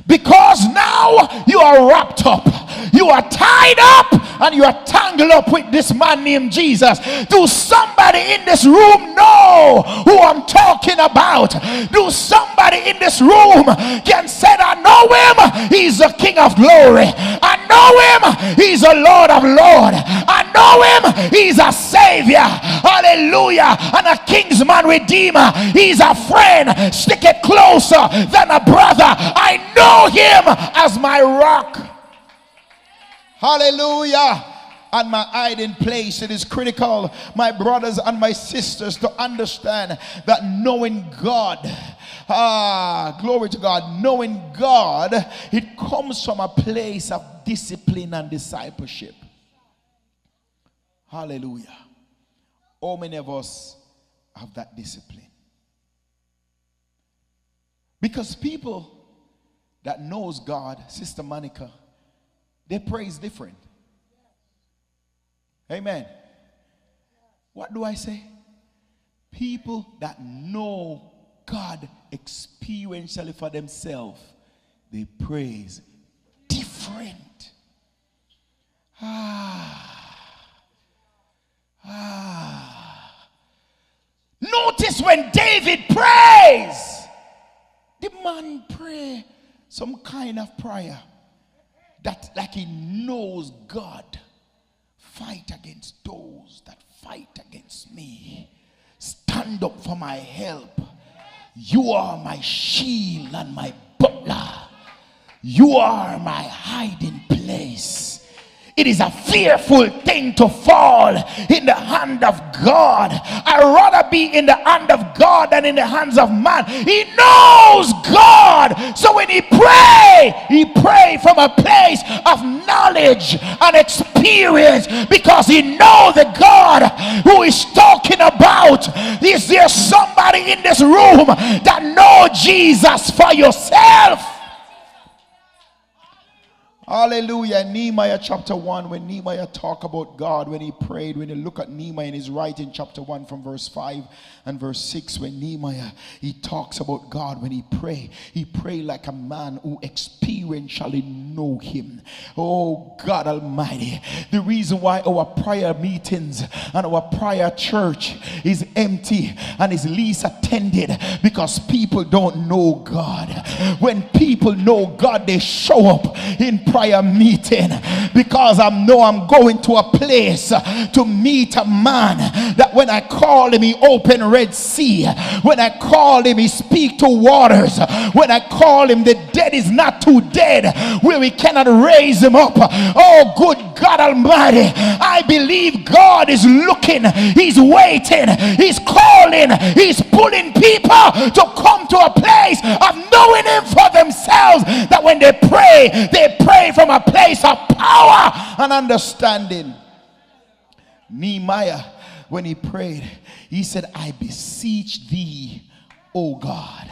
Because now you are wrapped up, you are tied up, and you are tangled up with this man named Jesus. Do somebody in this room know who I'm talking about? Do somebody in this room can say, I know him, he's the King of glory. I know him, he's a Lord of Lords. I know him, he's a Savior. Hallelujah. And a Kingsman Redeemer. He's a friend. Stick it closer than a brother. I know him as my rock. Hallelujah. And my hiding place. It is critical, my brothers and my sisters, to understand that knowing God, glory to God, knowing God, it comes from a place of discipline and discipleship. Hallelujah. How many of us have that discipline? Because people that knows God, Sister Monica, they praise different. Amen. What do I say? People that know God experientially for themselves, they praise different. Notice when David prays, the man pray some kind of prayer that like he knows God. Fight against those that fight against me. Stand up for my help. You are my shield and my buckler. You are my hiding place. It is a fearful thing to fall in the hand of God. I'd rather be in the hand of God than in the hands of man. He knows God. So when he pray from a place of knowledge and experience, because he knows the God who is talking about. Is there somebody in this room that knows Jesus for yourself? Hallelujah. Nehemiah chapter 1, when Nehemiah talk about God, when he prayed, when you look at Nehemiah in his writing, chapter 1 from verse 5 and verse 6, when Nehemiah, he talks about God. When he pray like a man who experientially know him. Oh God Almighty, the reason why our prayer meetings and our prayer church is empty and is least attended, because people don't know God. When people know God, they show up in prayer meeting, because I know I'm going to a place to meet a man that when I call him, he open Red Sea. When I call him, he speak to waters. When I call him, the dead is not too dead, where we cannot raise him up. Oh good God Almighty, I believe God is looking, he's waiting, he's calling, he's pulling people to come to a place of knowing him for themselves, that when they pray from a place of power and understanding. Nehemiah, when he prayed, he said, I beseech thee, O God,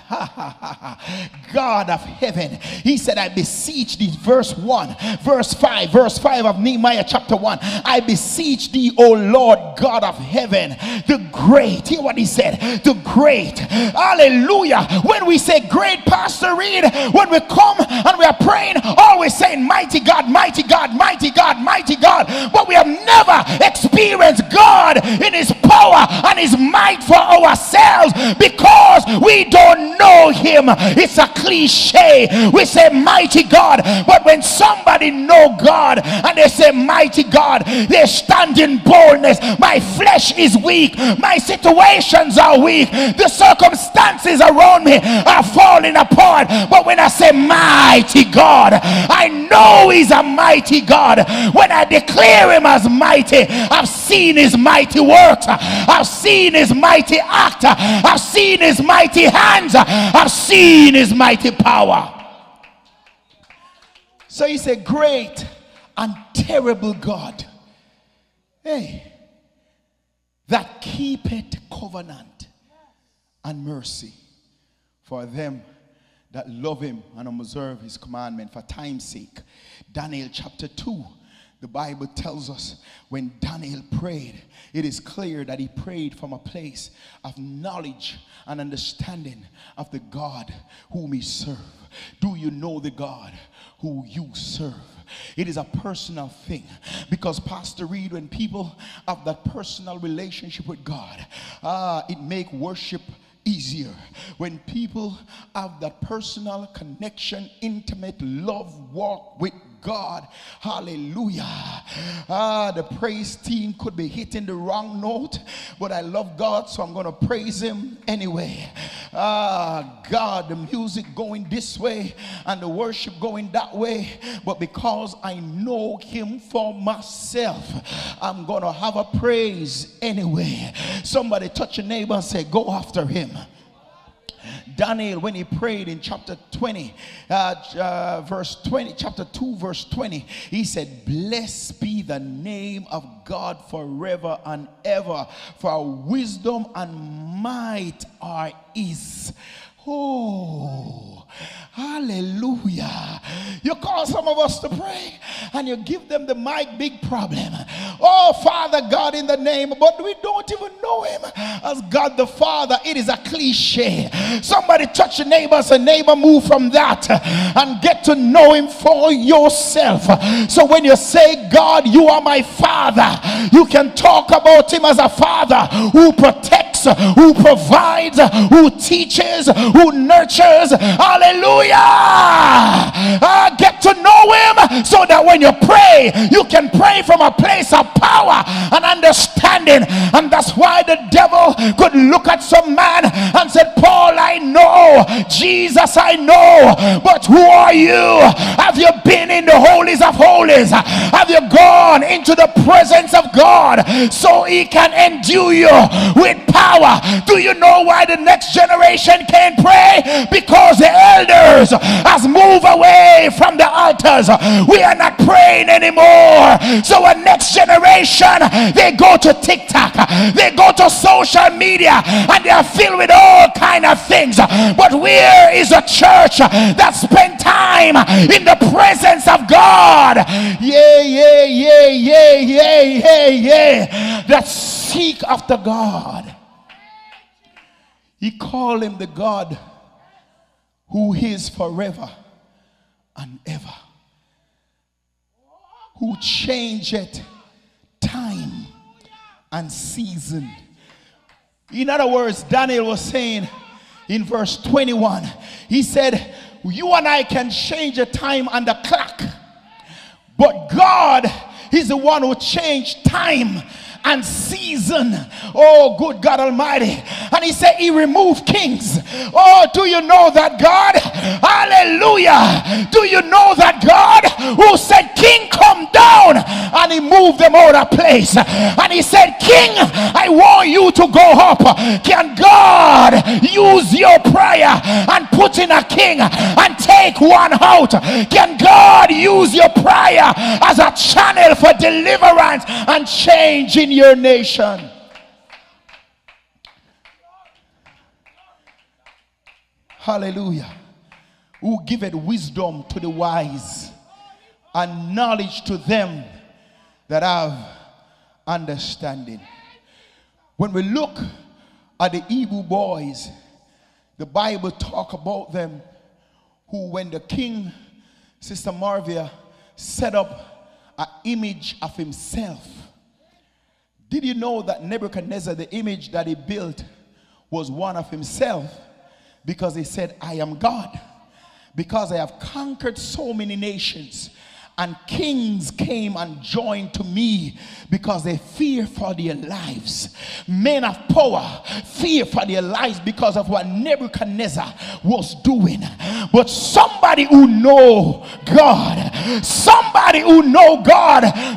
God of heaven. He said, I beseech thee, verse 1, verse 5 of Nehemiah chapter 1. I beseech thee, O Lord God of heaven, the great. Hear what he said, the great. Hallelujah. When we say great, Pastor Reid, when we come and we are praying, always saying mighty God, mighty God, mighty God, mighty God. But we have never experienced God in his power and his might for ourselves, because we don't know him. It's a cliche. We say mighty God, but when somebody know God and they say mighty God, they stand in boldness. My flesh is weak, my situations are weak, the circumstances around me are falling apart, but when I say mighty God, I know he's a mighty God. When I declare him as mighty, I've seen his mighty works, I've seen his mighty act, I've seen his mighty hands, I've seen his mighty power. So he said, great and terrible God, hey, that keepeth covenant and mercy for them that love him and observe his commandment for time's sake. Daniel chapter 2, the Bible tells us when Daniel prayed, it is clear that he prayed from a place of knowledge and understanding of the God whom he served. Do you know the God who you serve? It is a personal thing, because Pastor Reid, when people have that personal relationship with God, it make worship easier. When people have that personal connection, intimate love walk with God. Hallelujah. The praise team could be hitting the wrong note, but I love God, so I'm going to praise him anyway. God, the music going this way and the worship going that way, but because I know him for myself, I'm going to have a praise anyway. Somebody touch your neighbor and say, go after him. Daniel, when he prayed in chapter 20, verse 20, chapter 2, verse 20, he said, blessed be the name of God forever and ever, for our wisdom and might are his. Oh, hallelujah. You call some of us to pray and you give them the mic, big problem. Oh, Father God, in the name, but we don't even know him as God the Father. It is a cliche. Somebody touch your neighbor, say, neighbor, move from that and get to know him for yourself. So when you say, God, you are my Father, you can talk about him as a Father who protects, who provides, who teaches, who nurtures. Hallelujah. Get to know him so that when you pray, you can pray from a place of power and understanding. And that's why the devil could look at some man and said, Paul, I know, Jesus, I know, but who are you? Have you been in the holies of holies? Have you gone into the presence of God so he can endue you with power? Do you know why the next generation can't pray? Because the elders has moved away from the altars. We are not praying anymore. So a next generation, they go to TikTok, they go to social media, and they are filled with all kind of things. But where is a church that spend time in the presence of God? That seek after God. He called him the God who is forever and ever, who changeth time and season. In other words, Daniel was saying in verse 21, he said, you and I can change the time and the clock, but God is the one who changed time and season. Oh, good God Almighty. And he said he removed kings. Oh, do you know that God? Hallelujah. Do you know that God who said, King, come down, and he moved them out of place, and he said, King, I want you to go up. Can God use your prayer and put in a king and take one out? Can God use your prayer as a channel for deliverance and change in your nation? Hallelujah. Who giveth wisdom to the wise and knowledge to them that have understanding. When we look at the evil boys, the Bible talk about them who, when the king, Sister Morvia, set up an image of himself. Did you know that Nebuchadnezzar, the image that he built, was one of himself? Because he said, I am God. Because I have conquered so many nations, and kings came and joined to me because they fear for their lives. Men of power fear for their lives because of what Nebuchadnezzar was doing. But somebody who know God,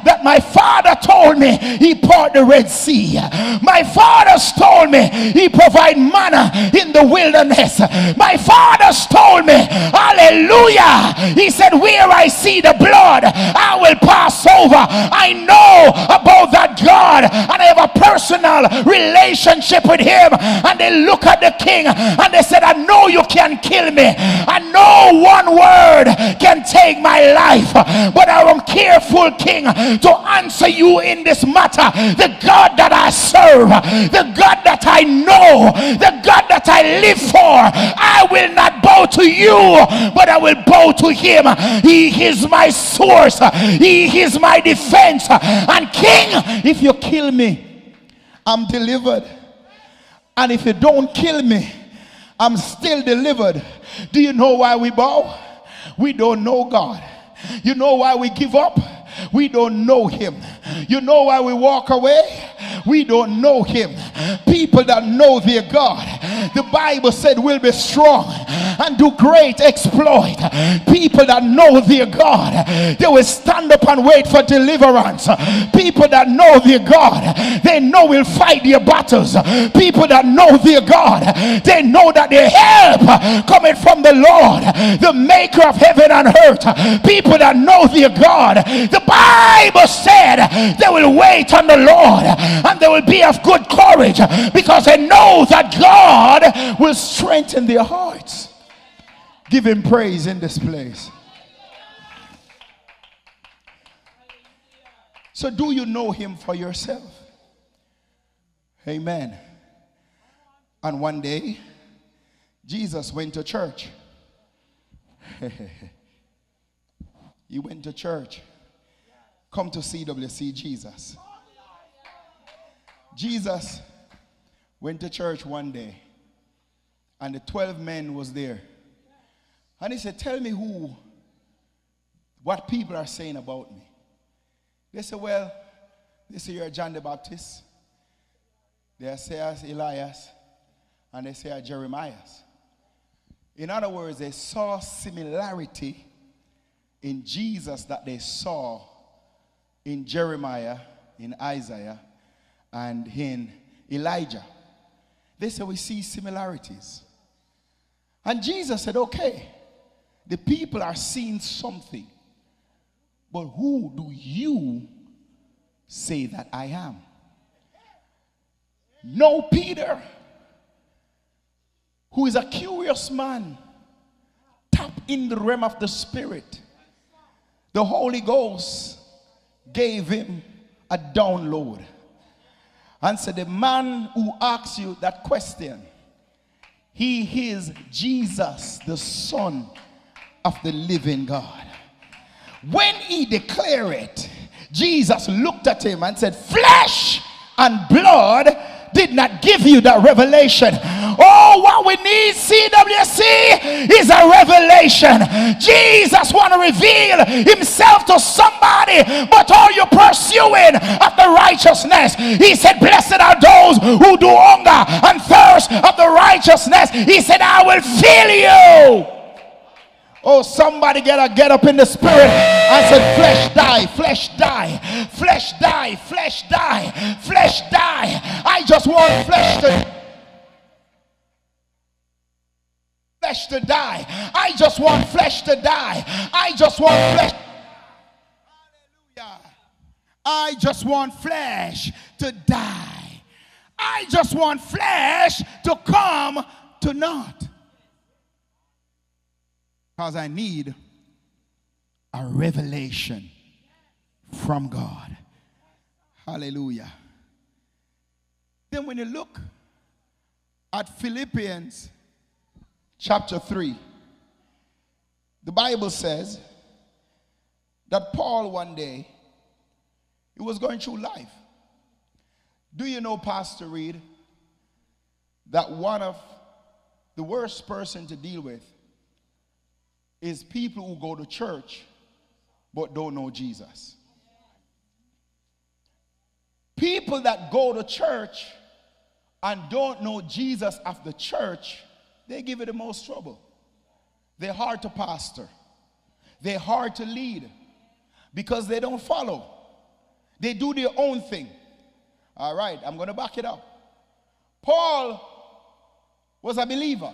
that my father told me he parted the Red Sea. My fathers told me he provide manna in the wilderness. My fathers told me, hallelujah, he said, where I see the blood, I will pass over. I know about that God, and I have a personal relationship with him. And they look at the king and they said, I know you can kill me. I know one word can take my life, but I am careful, king, to answer you in this matter. The God that I serve, the God that I know, the God that I live for, I will not bow to you, but I will bow to him. He is my source, he is my defense. And king, if you kill me, I'm delivered. And if you don't kill me, I'm still delivered. Do you know why we bow? We don't know God. You know why we give up? We don't know him. You know why we walk away? We don't know him. People that know their God, the Bible said, will be strong and do great exploit. People that know their God, they will stand up and wait for deliverance. People that know their God, they know will fight their battles. People that know their God, they know that their help coming from the Lord, the maker of heaven and earth. People that know their God, the Bible said they will wait on the Lord and they will be of good courage because they know that God will strengthen their hearts. Give him praise in this place. So do you know him for yourself? Amen. And one day, Jesus went to church. He went to church. Come to CWC, Jesus. Jesus went to church one day, and the 12 men was there. And he said, tell me what people are saying about me. They said, well, they say you're John the Baptist. They say Elias, and they say Jeremiah. In other words, they saw similarity in Jesus that they saw in Jeremiah, in Isaiah, and in Elijah. They said we see similarities. And Jesus said, okay, the people are seeing something, but who do you say that I am? No, Peter, who is a curious man, tap in the realm of the Spirit. The Holy Ghost gave him a download and said, the man who asks you that question, he is Jesus, the Son of the living God. When he declared it, Jesus looked at him and said, flesh and blood did not give you that revelation. Oh, what we need, CWC, is a revelation. Jesus want to reveal himself to somebody, but are you pursuing after righteousness? He said, blessed are those who do hunger and thirst after righteousness. He said, I will fill you. Oh, somebody get up in the spirit and said, flesh die, flesh die, flesh die, flesh die, flesh die. I just want flesh to die. I just want flesh to die. I just want flesh. Hallelujah. I just want flesh to die. I just want flesh to come to naught. Because I need a revelation from God. Hallelujah. Then when you look at Philippians chapter 3, the Bible says that Paul one day, he was going through life. Do you know, Pastor Reid, that one of the worst person to deal with is people who go to church but don't know Jesus. People that go to church and don't know Jesus of the church, they give it the most trouble. They're hard to pastor. They're hard to lead because they don't follow. They do their own thing. All right, I'm going to back it up. Paul was a believer.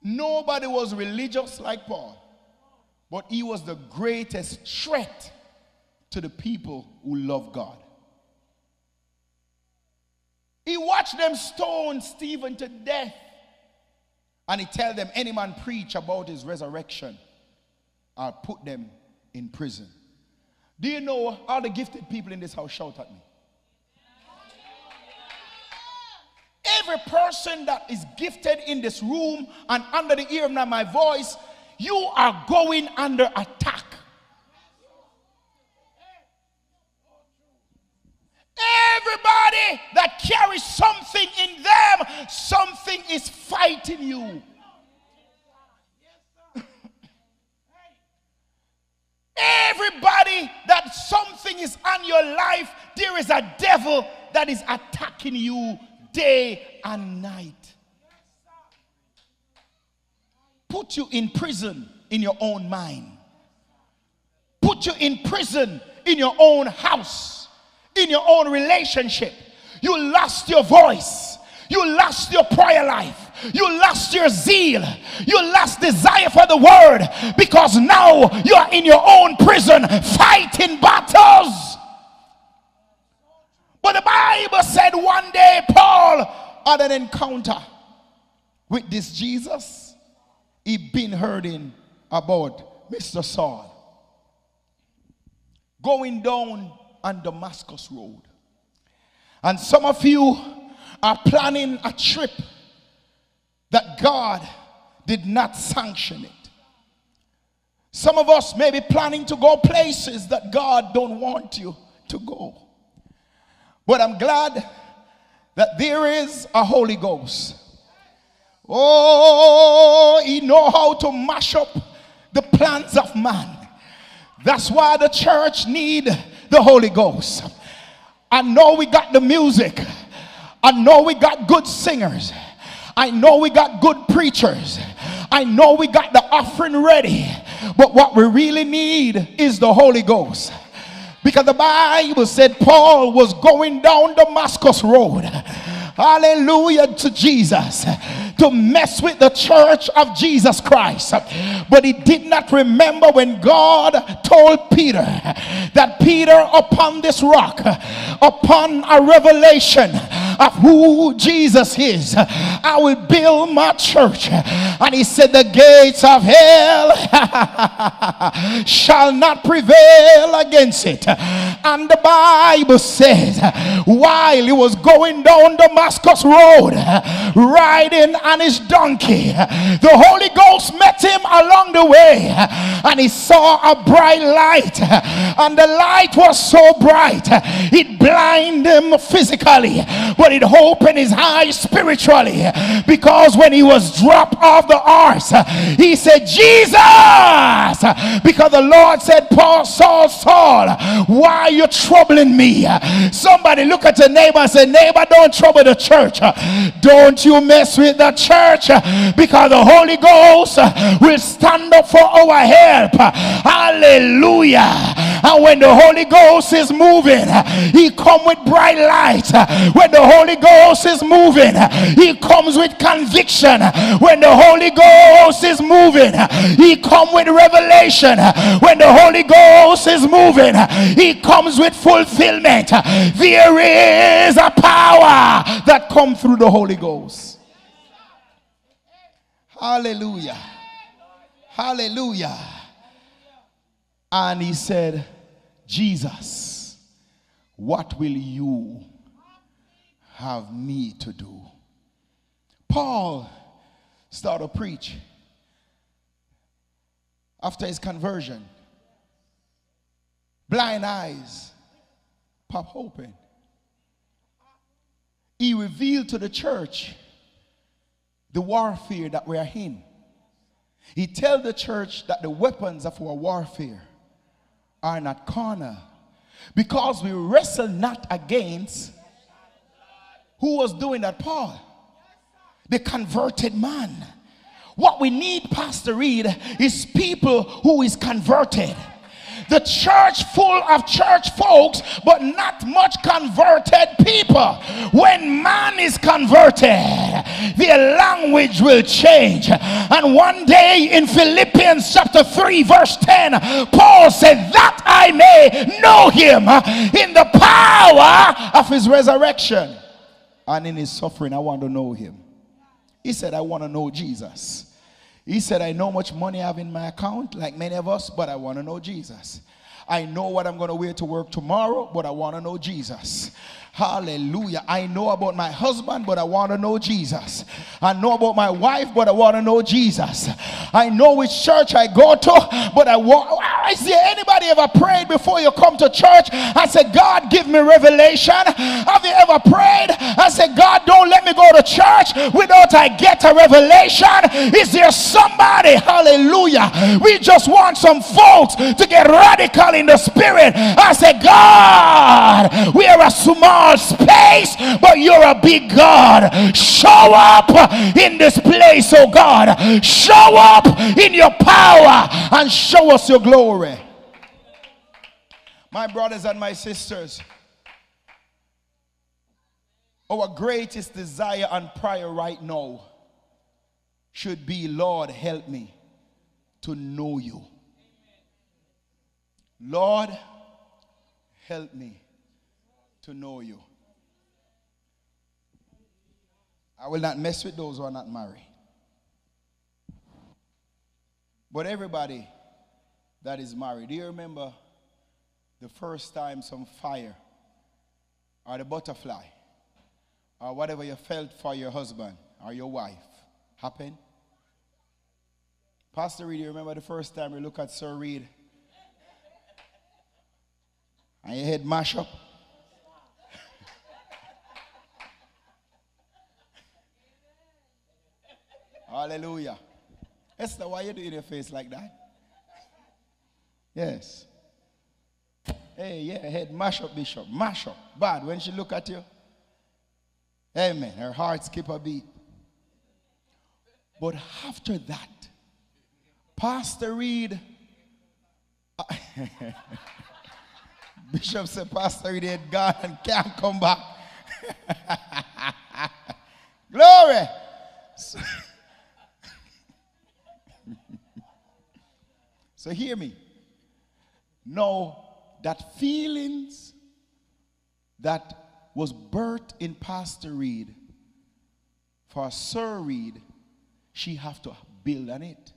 Nobody was religious like Paul, but he was the greatest threat to the people who love God. He watched them stone Stephen to death, and he tell them, any man preach about his resurrection, I'll put them in prison. Do you know all the gifted people in this house shout at me? Every person that is gifted in this room and under the ear of my voice, you are going under attack. Everybody that carries something in them, something is fighting you. something is on your life, there is a devil that is attacking you day and night. Put you in prison in your own mind. Put you in prison in your own house, in your own relationship. You lost your voice. You lost your prayer life. You lost your zeal. You lost desire for the word because now you are in your own prison fighting battles. But the Bible said one day Paul had an encounter with this Jesus. He been hearing about Mr. Saul going down on Damascus Road. And some of you are planning a trip that God did not sanction it. Some of us may be planning to go places that God don't want you to go. But I'm glad that there is a Holy Ghost. Oh, he know how to mash up the plans of man. That's why the church need the Holy Ghost. I know we got the music. I know we got good singers. I know we got good preachers. I know we got the offering ready. But what we really need is the Holy Ghost. Because the Bible said Paul was going down Damascus Road. Hallelujah to Jesus. To mess with the church of Jesus Christ. But he did not remember when God told Peter that Peter, upon this rock, upon a revelation of who Jesus is, I will build my church. And he said the gates of hell shall not prevail against it. And the Bible says while he was going down Damascus Road riding on his donkey, the Holy Ghost met him along the way, and he saw a bright light, and the light was so bright it blinded him physically, but it opened his eyes spiritually, because when he was dropped off the horse he said, Jesus, because the Lord said, Paul, Saul, Saul, why are you troubling me? Somebody look at your neighbor and say, neighbor, don't trouble the church. Don't you mess with the church, because the Holy Ghost will stand up for our help. Hallelujah. And when the Holy Ghost is moving, he comes with bright light. When the Holy Ghost is moving, he comes with conviction. When the Holy Ghost is moving, he comes with revelation. When the Holy Ghost is moving, he comes with fulfillment. There is a power that comes through the Holy Ghost. Hallelujah. Hallelujah. And he said, Jesus, what will you have me to do? Paul started to preach after his conversion. Blind eyes pop open. He revealed to the church the warfare that we are in. He tells the church that the weapons of our warfare are not carnal, because we wrestle not against who was doing that, Paul, the converted man. What we need, Pastor Reid, is people who is converted. The church full of church folks, but not much converted people. When man is converted, their language will change. And one day in Philippians chapter 3 verse 10, Paul said, that I may know him in the power of his resurrection, and in his suffering I want to know him. He said, I want to know Jesus. He said, I know how much money I have in my account, like many of us, but I want to know Jesus. I know what I'm going to wear to work tomorrow, but I want to know Jesus. Hallelujah. I know about my husband, but I want to know Jesus. I know about my wife, but I want to know Jesus. I know which church I go to, but I see anybody ever prayed before you come to church and said, God, give me revelation? Have you ever prayed and said, God, don't let me go to church without I get a revelation? Is there somebody? Hallelujah. We just want some folks to get radical in the spirit. I say, God, we are a small space, but you're a big God. Show up in this place, oh God. Show up in your power and show us your glory. My brothers and my sisters, our greatest desire and prayer right now should be, Lord, help me to know you. Lord, help me to know you. I will not mess with those who are not married. But everybody that is married, do you remember the first time some fire or the butterfly or whatever you felt for your husband or your wife happened? Pastor Reid, you remember the first time you look at Sir Reid and your head mash up? Hallelujah. Esther, why you doing your face like that? Yes. Hey, yeah, head mash up, Bishop. Mash up. Bad when she look at you. Amen. Her heart skip a beat. But after that, Pastor Reid, Bishop said Pastor Reid had gone and can't come back. Glory. So hear me. Know that feelings that was birthed in Pastor Reid, for Sir Reid, she have to build on it.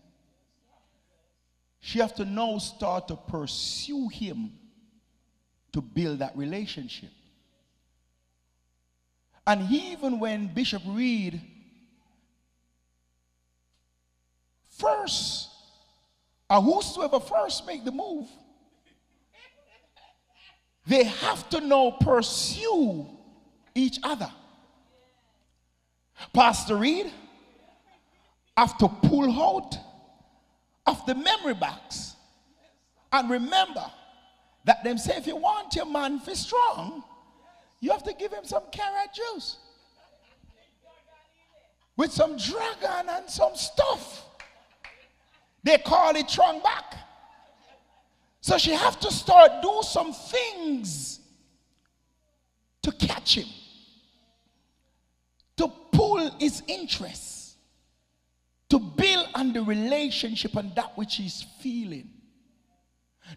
She have to now start to pursue him to build that relationship. And even when Bishop Reid first, or whosoever first make the move, they have to now pursue each other. Pastor Reid have to pull out of the memory box and remember that them say if you want your man to be strong, you have to give him some carrot juice with some dragon and some stuff. They call it strong back. So she have to start do some things to catch him, to pull his interest, to build on the relationship and that which he's feeling.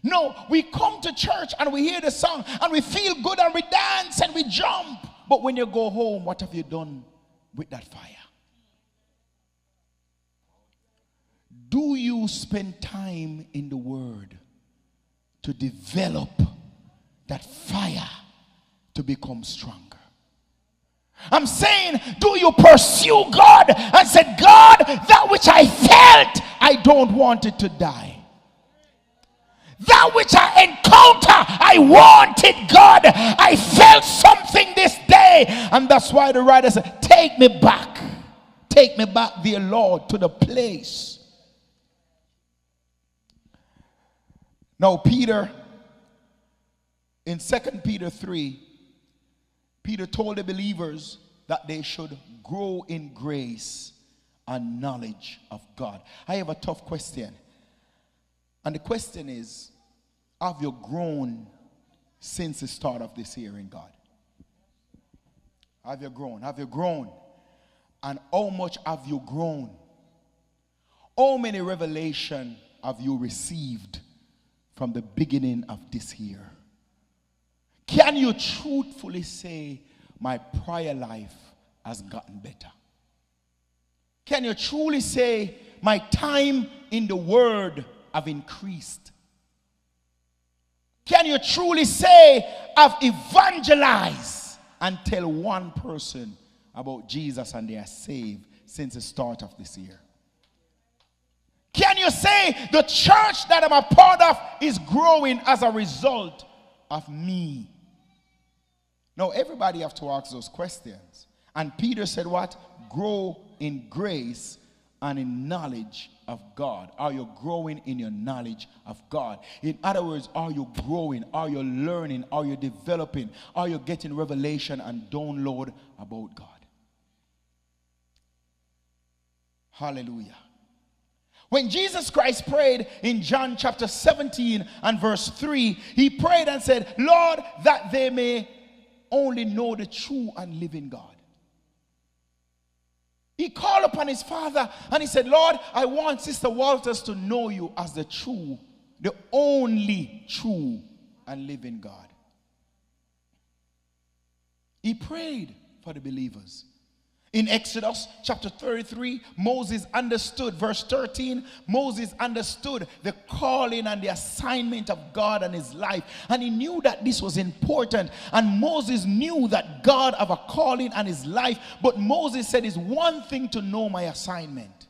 No, we come to church and we hear the song and we feel good and we dance and we jump. But when you go home, what have you done with that fire? Do you spend time in the Word to develop that fire to become stronger? I'm saying, do you pursue God and say, God, that which I felt, I don't want it to die. That which I encounter, I want it, God. I felt something this day. And that's why the writer said, take me back. Take me back, dear Lord, to the place. Now, Peter, in 2 Peter 3, Peter told the believers that they should grow in grace and knowledge of God. I have a tough question. And the question is, have you grown since the start of this year in God? Have you grown? Have you grown? And how much have you grown? How many revelation have you received from the beginning of this year? Can you truthfully say, my prayer life has gotten better? Can you truly say, my time in the Word have increased? Can you truly say, I've evangelized and tell one person about Jesus and they are saved since the start of this year? Can you say the church that I'm a part of is growing as a result of me? No, everybody have to ask those questions. And Peter said what? Grow in grace and in knowledge of God. Are you growing in your knowledge of God? In other words, are you growing? Are you learning? Are you developing? Are you getting revelation and download about God? Hallelujah. When Jesus Christ prayed in John chapter 17 and verse 3, he prayed and said, Lord, that they may only know the true and living God. He called upon his Father and he said, Lord, I want Sister Walters to know you as the true, the only true and living God. He prayed for the believers. In Exodus chapter 33, Moses understood, verse 13, Moses understood the calling and the assignment of God on his life. And he knew that this was important. And Moses knew that God have a calling on his life. But Moses said, it's one thing to know my assignment,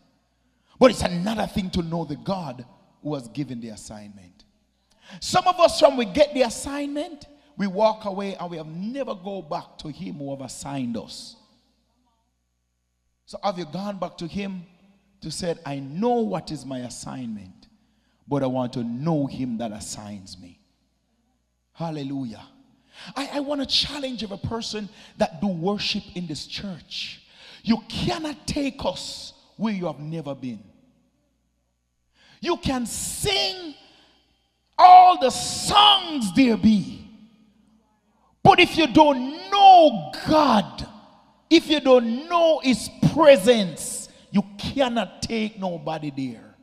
but it's another thing to know the God who has given the assignment. Some of us, when we get the assignment, we walk away and we have never go back to him who have assigned us. So have you gone back to him to say, I know what is my assignment, but I want to know him that assigns me. Hallelujah. I want to challenge every person that do worship in this church. You cannot take us where you have never been. You can sing all the songs there be, but if you don't know God, if you don't know his presence, you cannot take nobody there.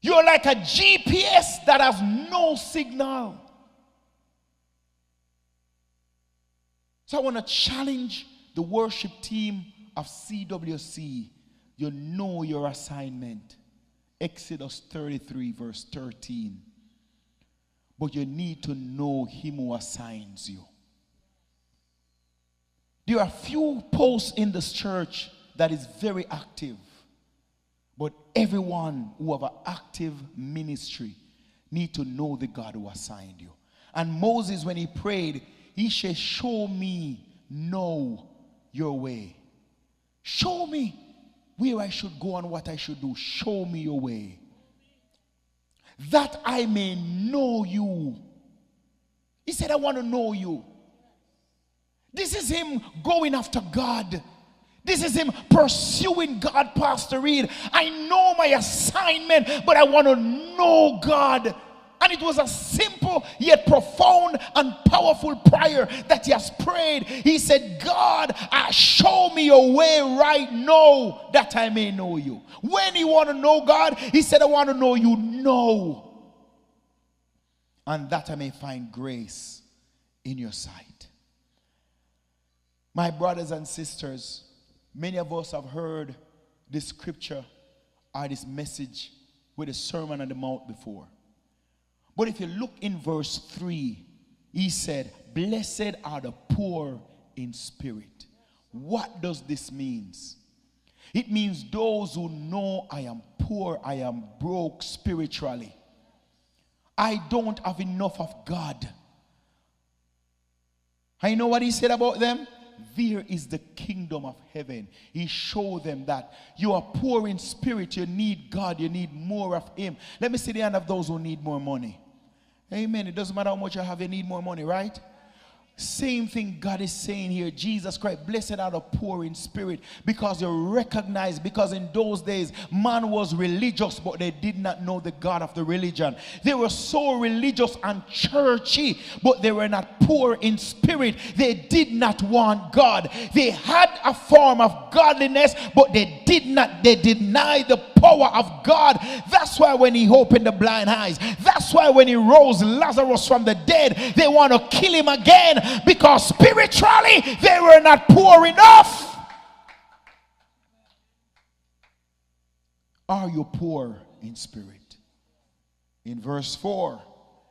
You're like a GPS that has no signal. So I want to challenge the worship team of CWC. You know your assignment. Exodus 33 verse 13. But you need to know him who assigns you. There are few posts in this church that is very active. But everyone who have an active ministry need to know the God who assigned you. And Moses, when he prayed, he said, show me, know your way. Show me where I should go and what I should do. Show me your way, that I may know you. He said, I want to know you. This is him going after God. This is him pursuing God, Pastor Reid. I know my assignment, but I want to know God. And it was a simple yet profound and powerful prayer that he has prayed. He said, God, show me your way right now that I may know you. When you want to know God, he said, I want to know you know. And that I may find grace in your sight. My brothers and sisters, many of us have heard this scripture or this message with a Sermon on the Mount before. But if you look in verse 3, he said, blessed are the poor in spirit. What does this mean? It means those who know I am poor, I am broke spiritually. I don't have enough of God. I know what he said about them? There is the kingdom of heaven. He showed them that you are poor in spirit. You need God. You need more of him. Let me see the hand of those who need more money. Amen. It doesn't matter how much you have, you need more money, right? Same thing God is saying here. Jesus Christ, blessed are the poor in spirit, because you recognize, because in those days man was religious, but they did not know the God of the religion. They were so religious and churchy, but they were not poor in spirit. They did not want God. They had a form of godliness, but they denied the power of God. That's why when he opened the blind eyes, that's why when he rose Lazarus from the dead, they want to kill him again, because spiritually they were not poor enough. Are you poor in spirit? In verse 4,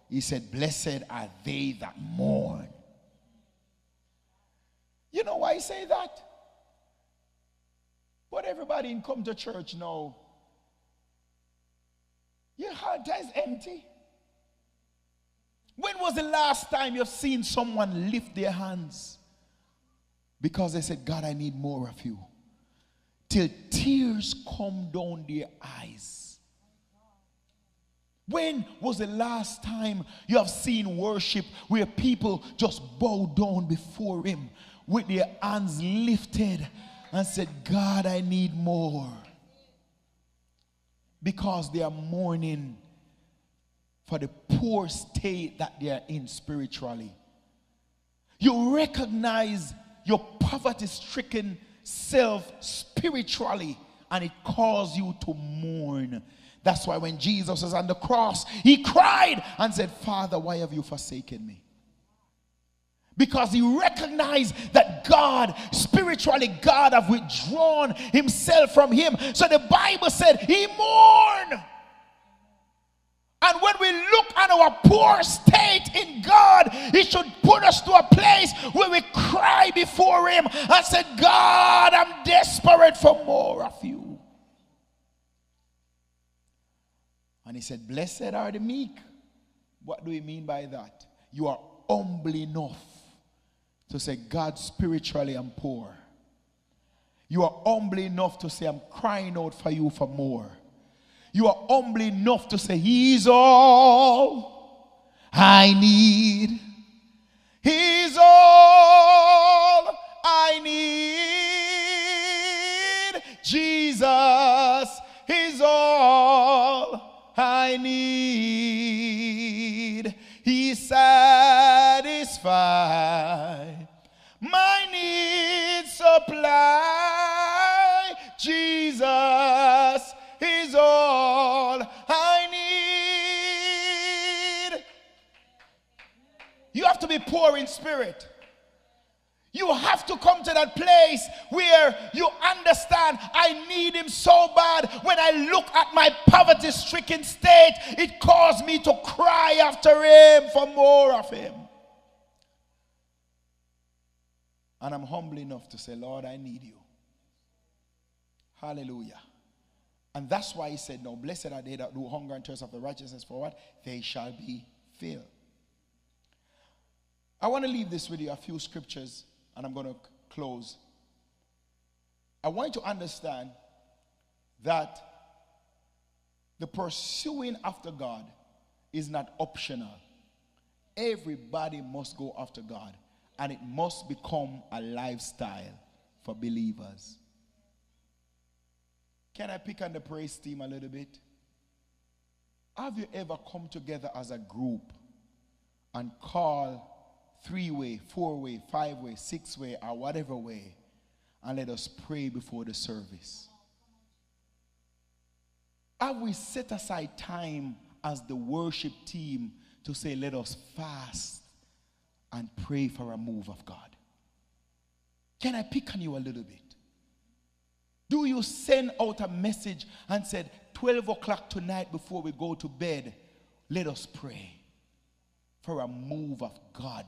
he said, blessed are they that mourn. I say that? But everybody in come to church now, your heart is empty. When was the last time you've seen someone lift their hands because they said, God, I need more of you, till tears come down their eyes? When was the last time you have seen worship where people just bow down before him with their hands lifted and said, God, I need more? Because they are mourning for the poor state that they are in spiritually. You recognize your poverty-stricken self spiritually, and it calls you to mourn. That's why when Jesus was on the cross, he cried and said, Father, why have you forsaken me? Because he recognized that God, spiritually, God have withdrawn himself from him. So the Bible said he mourned. And when we look at our poor state in God, it should put us to a place where we cry before him and say, God, I'm desperate for more of you. And he said, blessed are the meek. What do we mean by that? You are humble enough to say, God, spiritually I'm poor. You are humble enough to say, I'm crying out for you for more. You are humble enough to say, he's all I need. He's all I need. Jesus is all I need. He satisfies my needs supply. Jesus is all I need. You have to be poor in spirit. You have to come to that place where you understand I need him so bad. When I look at my poverty-stricken state, it caused me to cry after him for more of him. And I'm humble enough to say, Lord, I need you. Hallelujah. And that's why he said, no, blessed are they that do hunger and thirst after righteousness, for what? They shall be filled. I want to leave this with you, a few scriptures, and I'm going to close. I want you to understand that the pursuing after God is not optional. Everybody must go after God, and it must become a lifestyle for believers. Can I pick on the praise team a little bit? Have you ever come together as a group and call 3-way, 4-way, 5-way, 6-way, or whatever way, and let us pray before the service? Have we set aside time as the worship team to say, let us fast and pray for a move of God? Can I pick on you a little bit? Do you send out a message and said, 12 o'clock tonight before we go to bed, let us pray for a move of God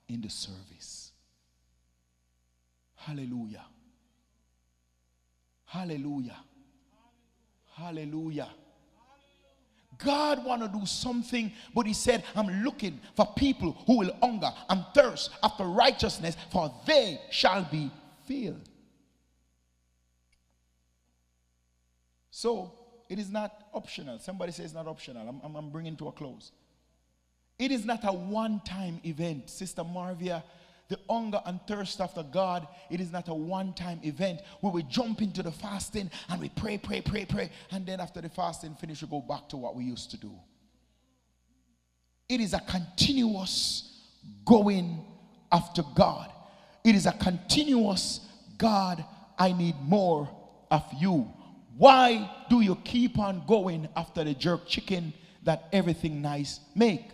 in the service? Hallelujah. Hallelujah. Hallelujah. God want to do something, but he said, I'm looking for people who will hunger and thirst after righteousness, for they shall be filled. So, it is not optional. Somebody says it's not optional. I'm bringing to a close. It is not a one-time event. Sister Morvia, the hunger and thirst after God, it is not a one-time event where we jump into the fasting and we pray, and then after the fasting finish, we go back to what we used to do. It is a continuous going after God. It is a continuous, God, I need more of you. Why do you keep on going after the jerk chicken that everything nice make?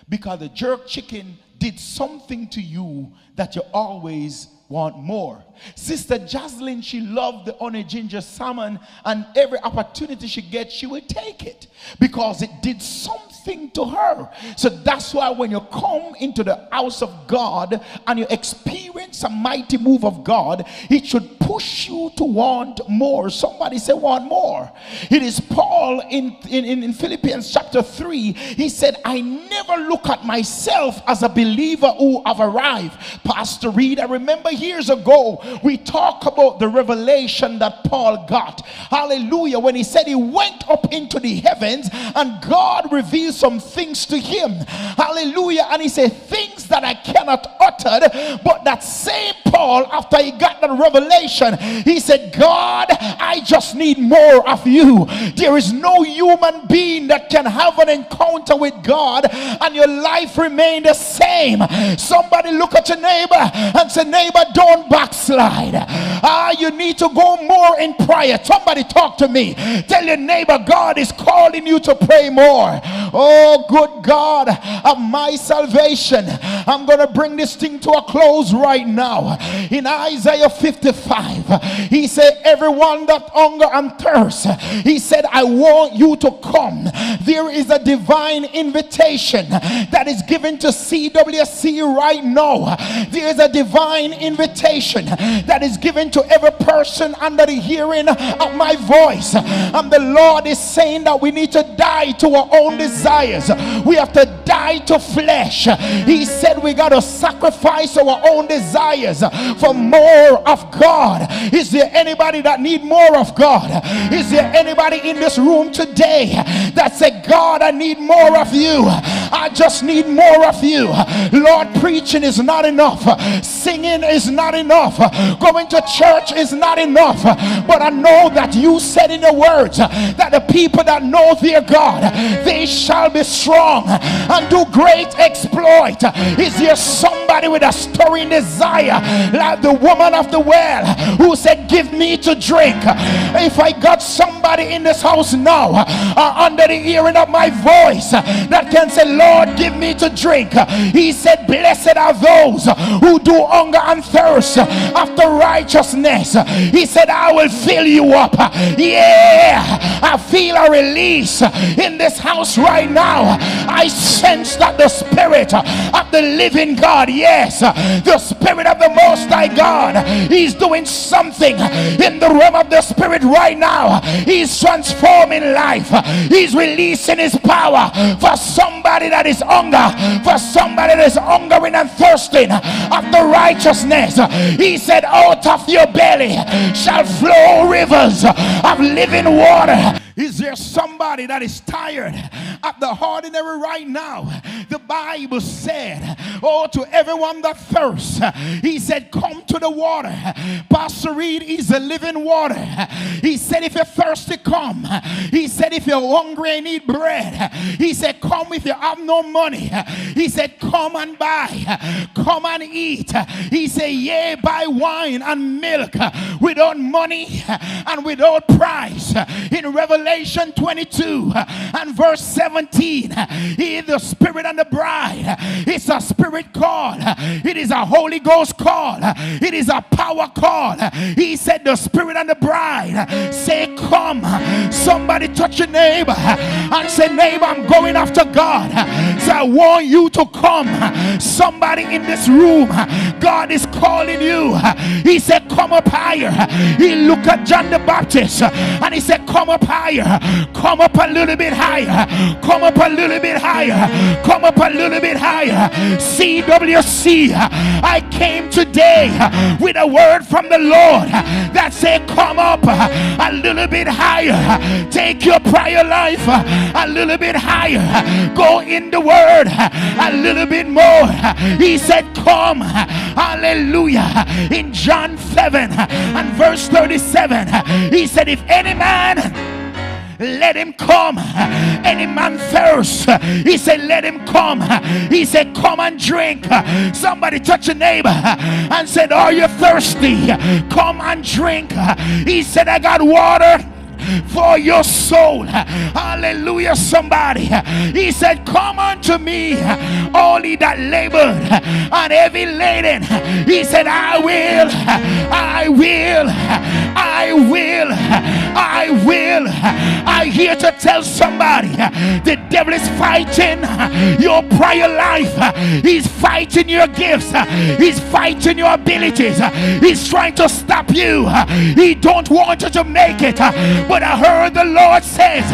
Because the jerk chicken did something to you that you always want more. Sister Jocelyn, she loved the honey ginger salmon, and every opportunity she gets, she will take it because it did something to her. So that's why when you come into the house of God and you experience a mighty move of God, it should push you to want more. Somebody say want more. It is Paul in Philippians chapter 3. He said, I never look at myself as a believer who have arrived. Pastor Reid, I remember years ago we talk about the revelation that Paul got. Hallelujah. When he said he went up into the heavens and God revealed some things to him. Hallelujah. And he said things that I cannot utter. But that same Paul, after he got the revelation, he said, God, I just need more of you. There is no human being that can have an encounter with God and your life remain the same. Somebody look at your neighbor and say, neighbor, don't backslide. You need to go more in prayer. Somebody talk to me. Tell your neighbor, God is calling you to pray more. Oh, good God of my salvation. I'm going to bring this thing to a close right now. In Isaiah 55, he said, everyone that hunger and thirst, he said, I want you to come. There is a divine invitation that is given to CWC right now. There is a divine invitation that is given to every person under the hearing of my voice. And the Lord is saying that we need to die to our own desires. We have to die to flesh. He said we got to sacrifice our own desires for more of God. Is there anybody that need more of God? Is there anybody in this room today that said, God, I need more of you. I just need more of you. Lord, preaching is not enough. Singing is not enough. Going to church is not enough. But I know that you said in the words that the people that know their God, they shall be strong and do great exploit. Is there somebody with a stirring desire like the woman of the well who said, give me to drink? If I got somebody in this house now under the hearing of my voice that can say, Lord, give me to drink. He said, blessed are those who do hunger and thirst after righteousness. He said, I will fill you up. Yeah, I feel a release in this house right now. I sense that the Spirit of the living God, yes, the Spirit of the Most High God, He's doing something in the realm of the Spirit right now. He's transforming life. He's releasing His power for somebody that is hunger, for somebody that is hungering and thirsting after righteousness. He said, out of your belly shall flow rivers of living water. Is there somebody that is tired of the ordinary right now? The Bible said, oh, to everyone that thirsts, He said, come to the water. Pastor Reid is the living water. He said, if you're thirsty, come. He said, if you're hungry and need bread, He said, come if you have no money. He said, come and buy. Come and eat. He said, yea, buy wine and milk without money and without price. In Revelation 22 and verse 17, He is the Spirit and the bride. It's a spirit call. It is a Holy Ghost call. It is a power call. He said the Spirit and the bride say, come. Somebody touch your neighbor and say, neighbor, I'm going after God. So I want you to come. Somebody in this room, God is calling you. He said, come up higher. He looked at John the Baptist and he said, come up higher. Come up a little bit higher. Come up a little bit higher. Come up a little bit higher. CWC, I came today with a word from the Lord that said, come up a little bit higher. Take your prayer life a little bit higher. Go in the word a little bit more. He said, come. Hallelujah. In John 7 and verse 37, He said, if any man, let him come. Any man thirst, He said, let him come. He said, come and drink. Somebody touch your neighbor and said, are you thirsty? Come and drink. He said, I got water for your soul. Hallelujah, somebody. He said, come unto me, all ye that labored and heavy laden. He said, I will. I here to tell somebody, the devil is fighting your prior life. He's fighting your gifts. He's fighting your abilities. He's trying to stop you. He don't want you to make it. But I heard the Lord says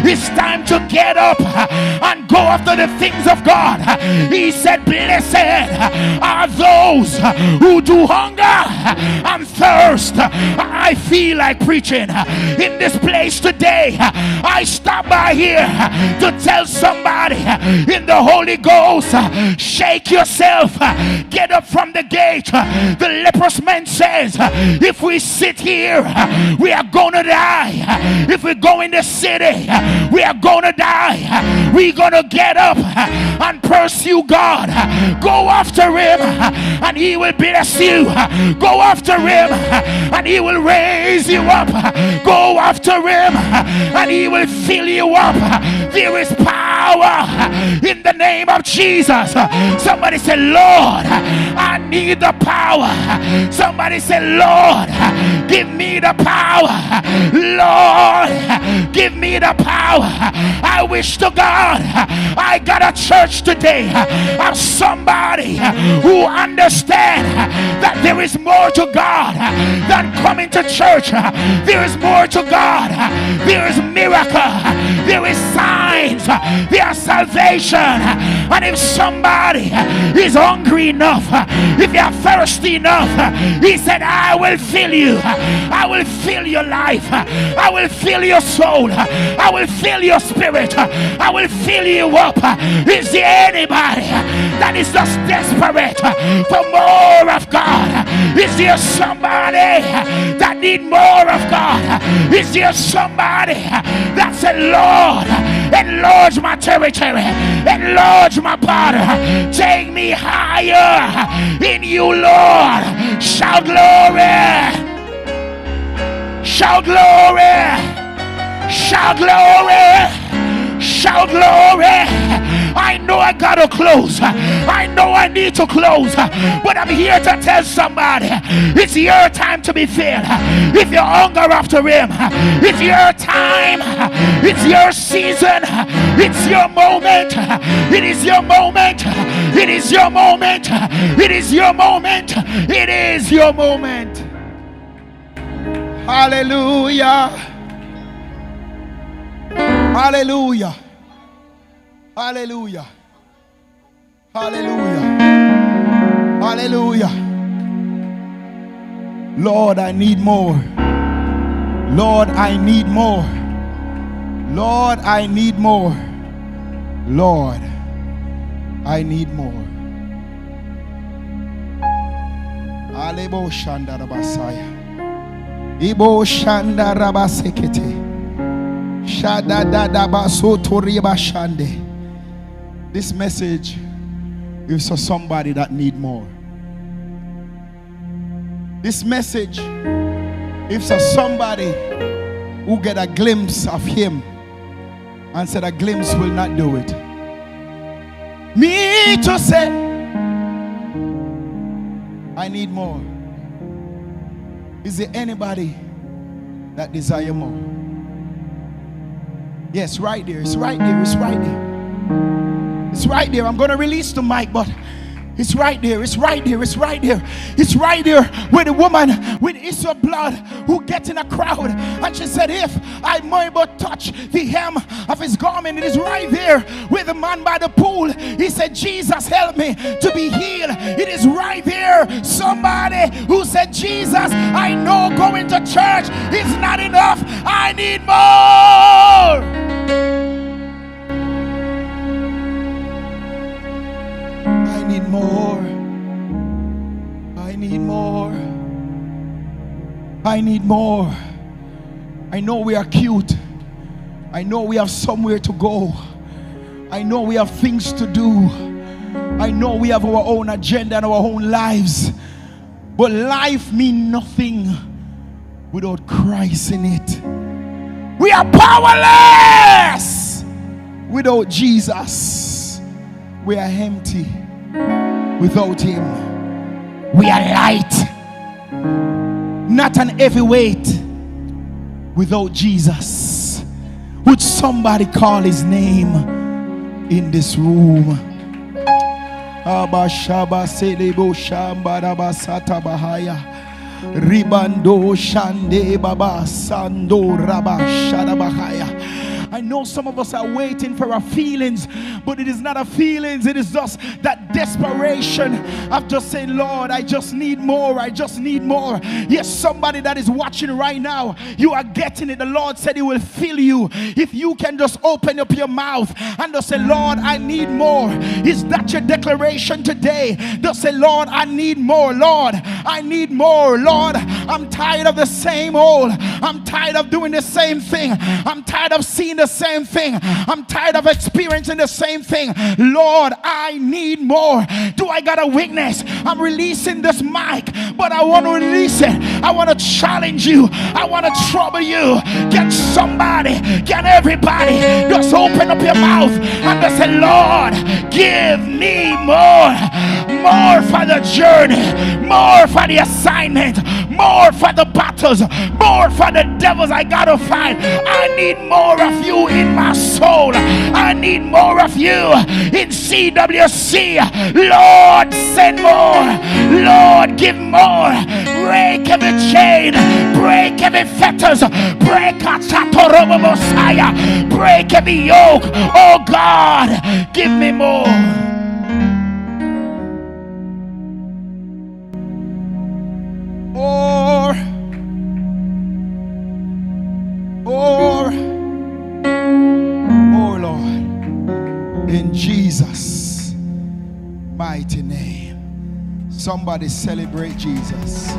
it's time to get up and go after the things of God. He said, blessed are those who do hunger and thirst. I feel like preaching in this place today. I stop by here to tell somebody in the Holy Ghost, shake yourself, get up from the gate. The leprous man says, if we sit here, we are gonna die. If we go in the city, we are gonna die. We're gonna get up and pursue God. Go after him and he will bless you. Go after him and he will raise you up. Go after him and he will fill you up. There is power in the name of Jesus. Somebody say, Lord, I need the power. Somebody say, Lord, give me the power. Lord, give me the power. I wish to God I got a church today of somebody who understands that there is more to God than coming to church. There is more to God. There is miracle. There is signs. There is salvation. And if somebody is hungry enough, if you are thirsty enough, he said, I will fill you. I will fill your life. I will fill your soul. I will fill your spirit. I will fill you up. Is there anybody that is just desperate for more of God? Is there somebody that need more of God? Is there somebody that said, Lord, enlarge my territory, enlarge my border, take me higher in you, Lord? Shout glory, shout glory, shout glory, shout glory. I know I gotta close. I know I need to close. But I'm here to tell somebody, it's your time to be filled. If you hunger after him, it's your time. It's your season. It's your moment. It is your moment. It is your moment. It is your moment. It is your moment. Hallelujah. Hallelujah. Hallelujah. Hallelujah. Hallelujah. Lord, I need more. Lord, I need more. Lord, I need more. Lord, I need more. Alebo Shanda Rabasaya. Ibo Shanda Rabasekete. Shada Dada Basoto Riba Shande. This message is for somebody that need more. This message is for somebody who get a glimpse of him and said a glimpse will not do it. Me to say, I need more. Is there anybody that desire more? Yes, right there. It's right there. It's right there. It's right there. I'm going to release the mic, but it's right there. It's right there. It's right there. It's right there with the woman with issue of blood who gets in a crowd. And she said, if I may but touch the hem of his garment, it is right there with the man by the pool. He said, Jesus, help me to be healed. It is right there. Somebody who said, Jesus, I know going to church is not enough. I need more. I need more. I need more. I need more. I know we are cute. I know we have somewhere to go. I know we have things to do. I know we have our own agenda and our own lives. But life means nothing without Christ in it. We are powerless without Jesus. We are empty without him. We are light, not an heavy weight without Jesus. Would somebody call his name in this room? Abashaba selebo shamba rabasata bahaya ribando shande baba sando rabashada bahaya. I know some of us are waiting for our feelings, but it is not our feelings. It is just that desperation of just saying, Lord, I just need more. I just need more. Yes, somebody that is watching right now, you are getting it. The Lord said he will fill you. If you can just open up your mouth and just say, Lord, I need more. Is that your declaration today? Just say, Lord, I need more. Lord, I need more. Lord, I'm tired of the same old. I'm tired of doing the same thing. I'm tired of seeing the same thing. I'm tired of experiencing the same thing. Lord, I need more. Do I got a witness? I'm releasing this mic, but I want to release it. I want to challenge you. I want to trouble you. Get somebody, get everybody, just open up your mouth and just say, Lord, give me more. More for the journey, more for the assignment, more for the battles, more for the devils I gotta fight. I need more of you in my soul. I need more of you in CWC. Lord, send more. Lord, give more. Break every chain, break every fetters, break a Messiah, break every yoke. Oh God, give me more. Oh Lord, in Jesus' mighty name. Somebody celebrate Jesus.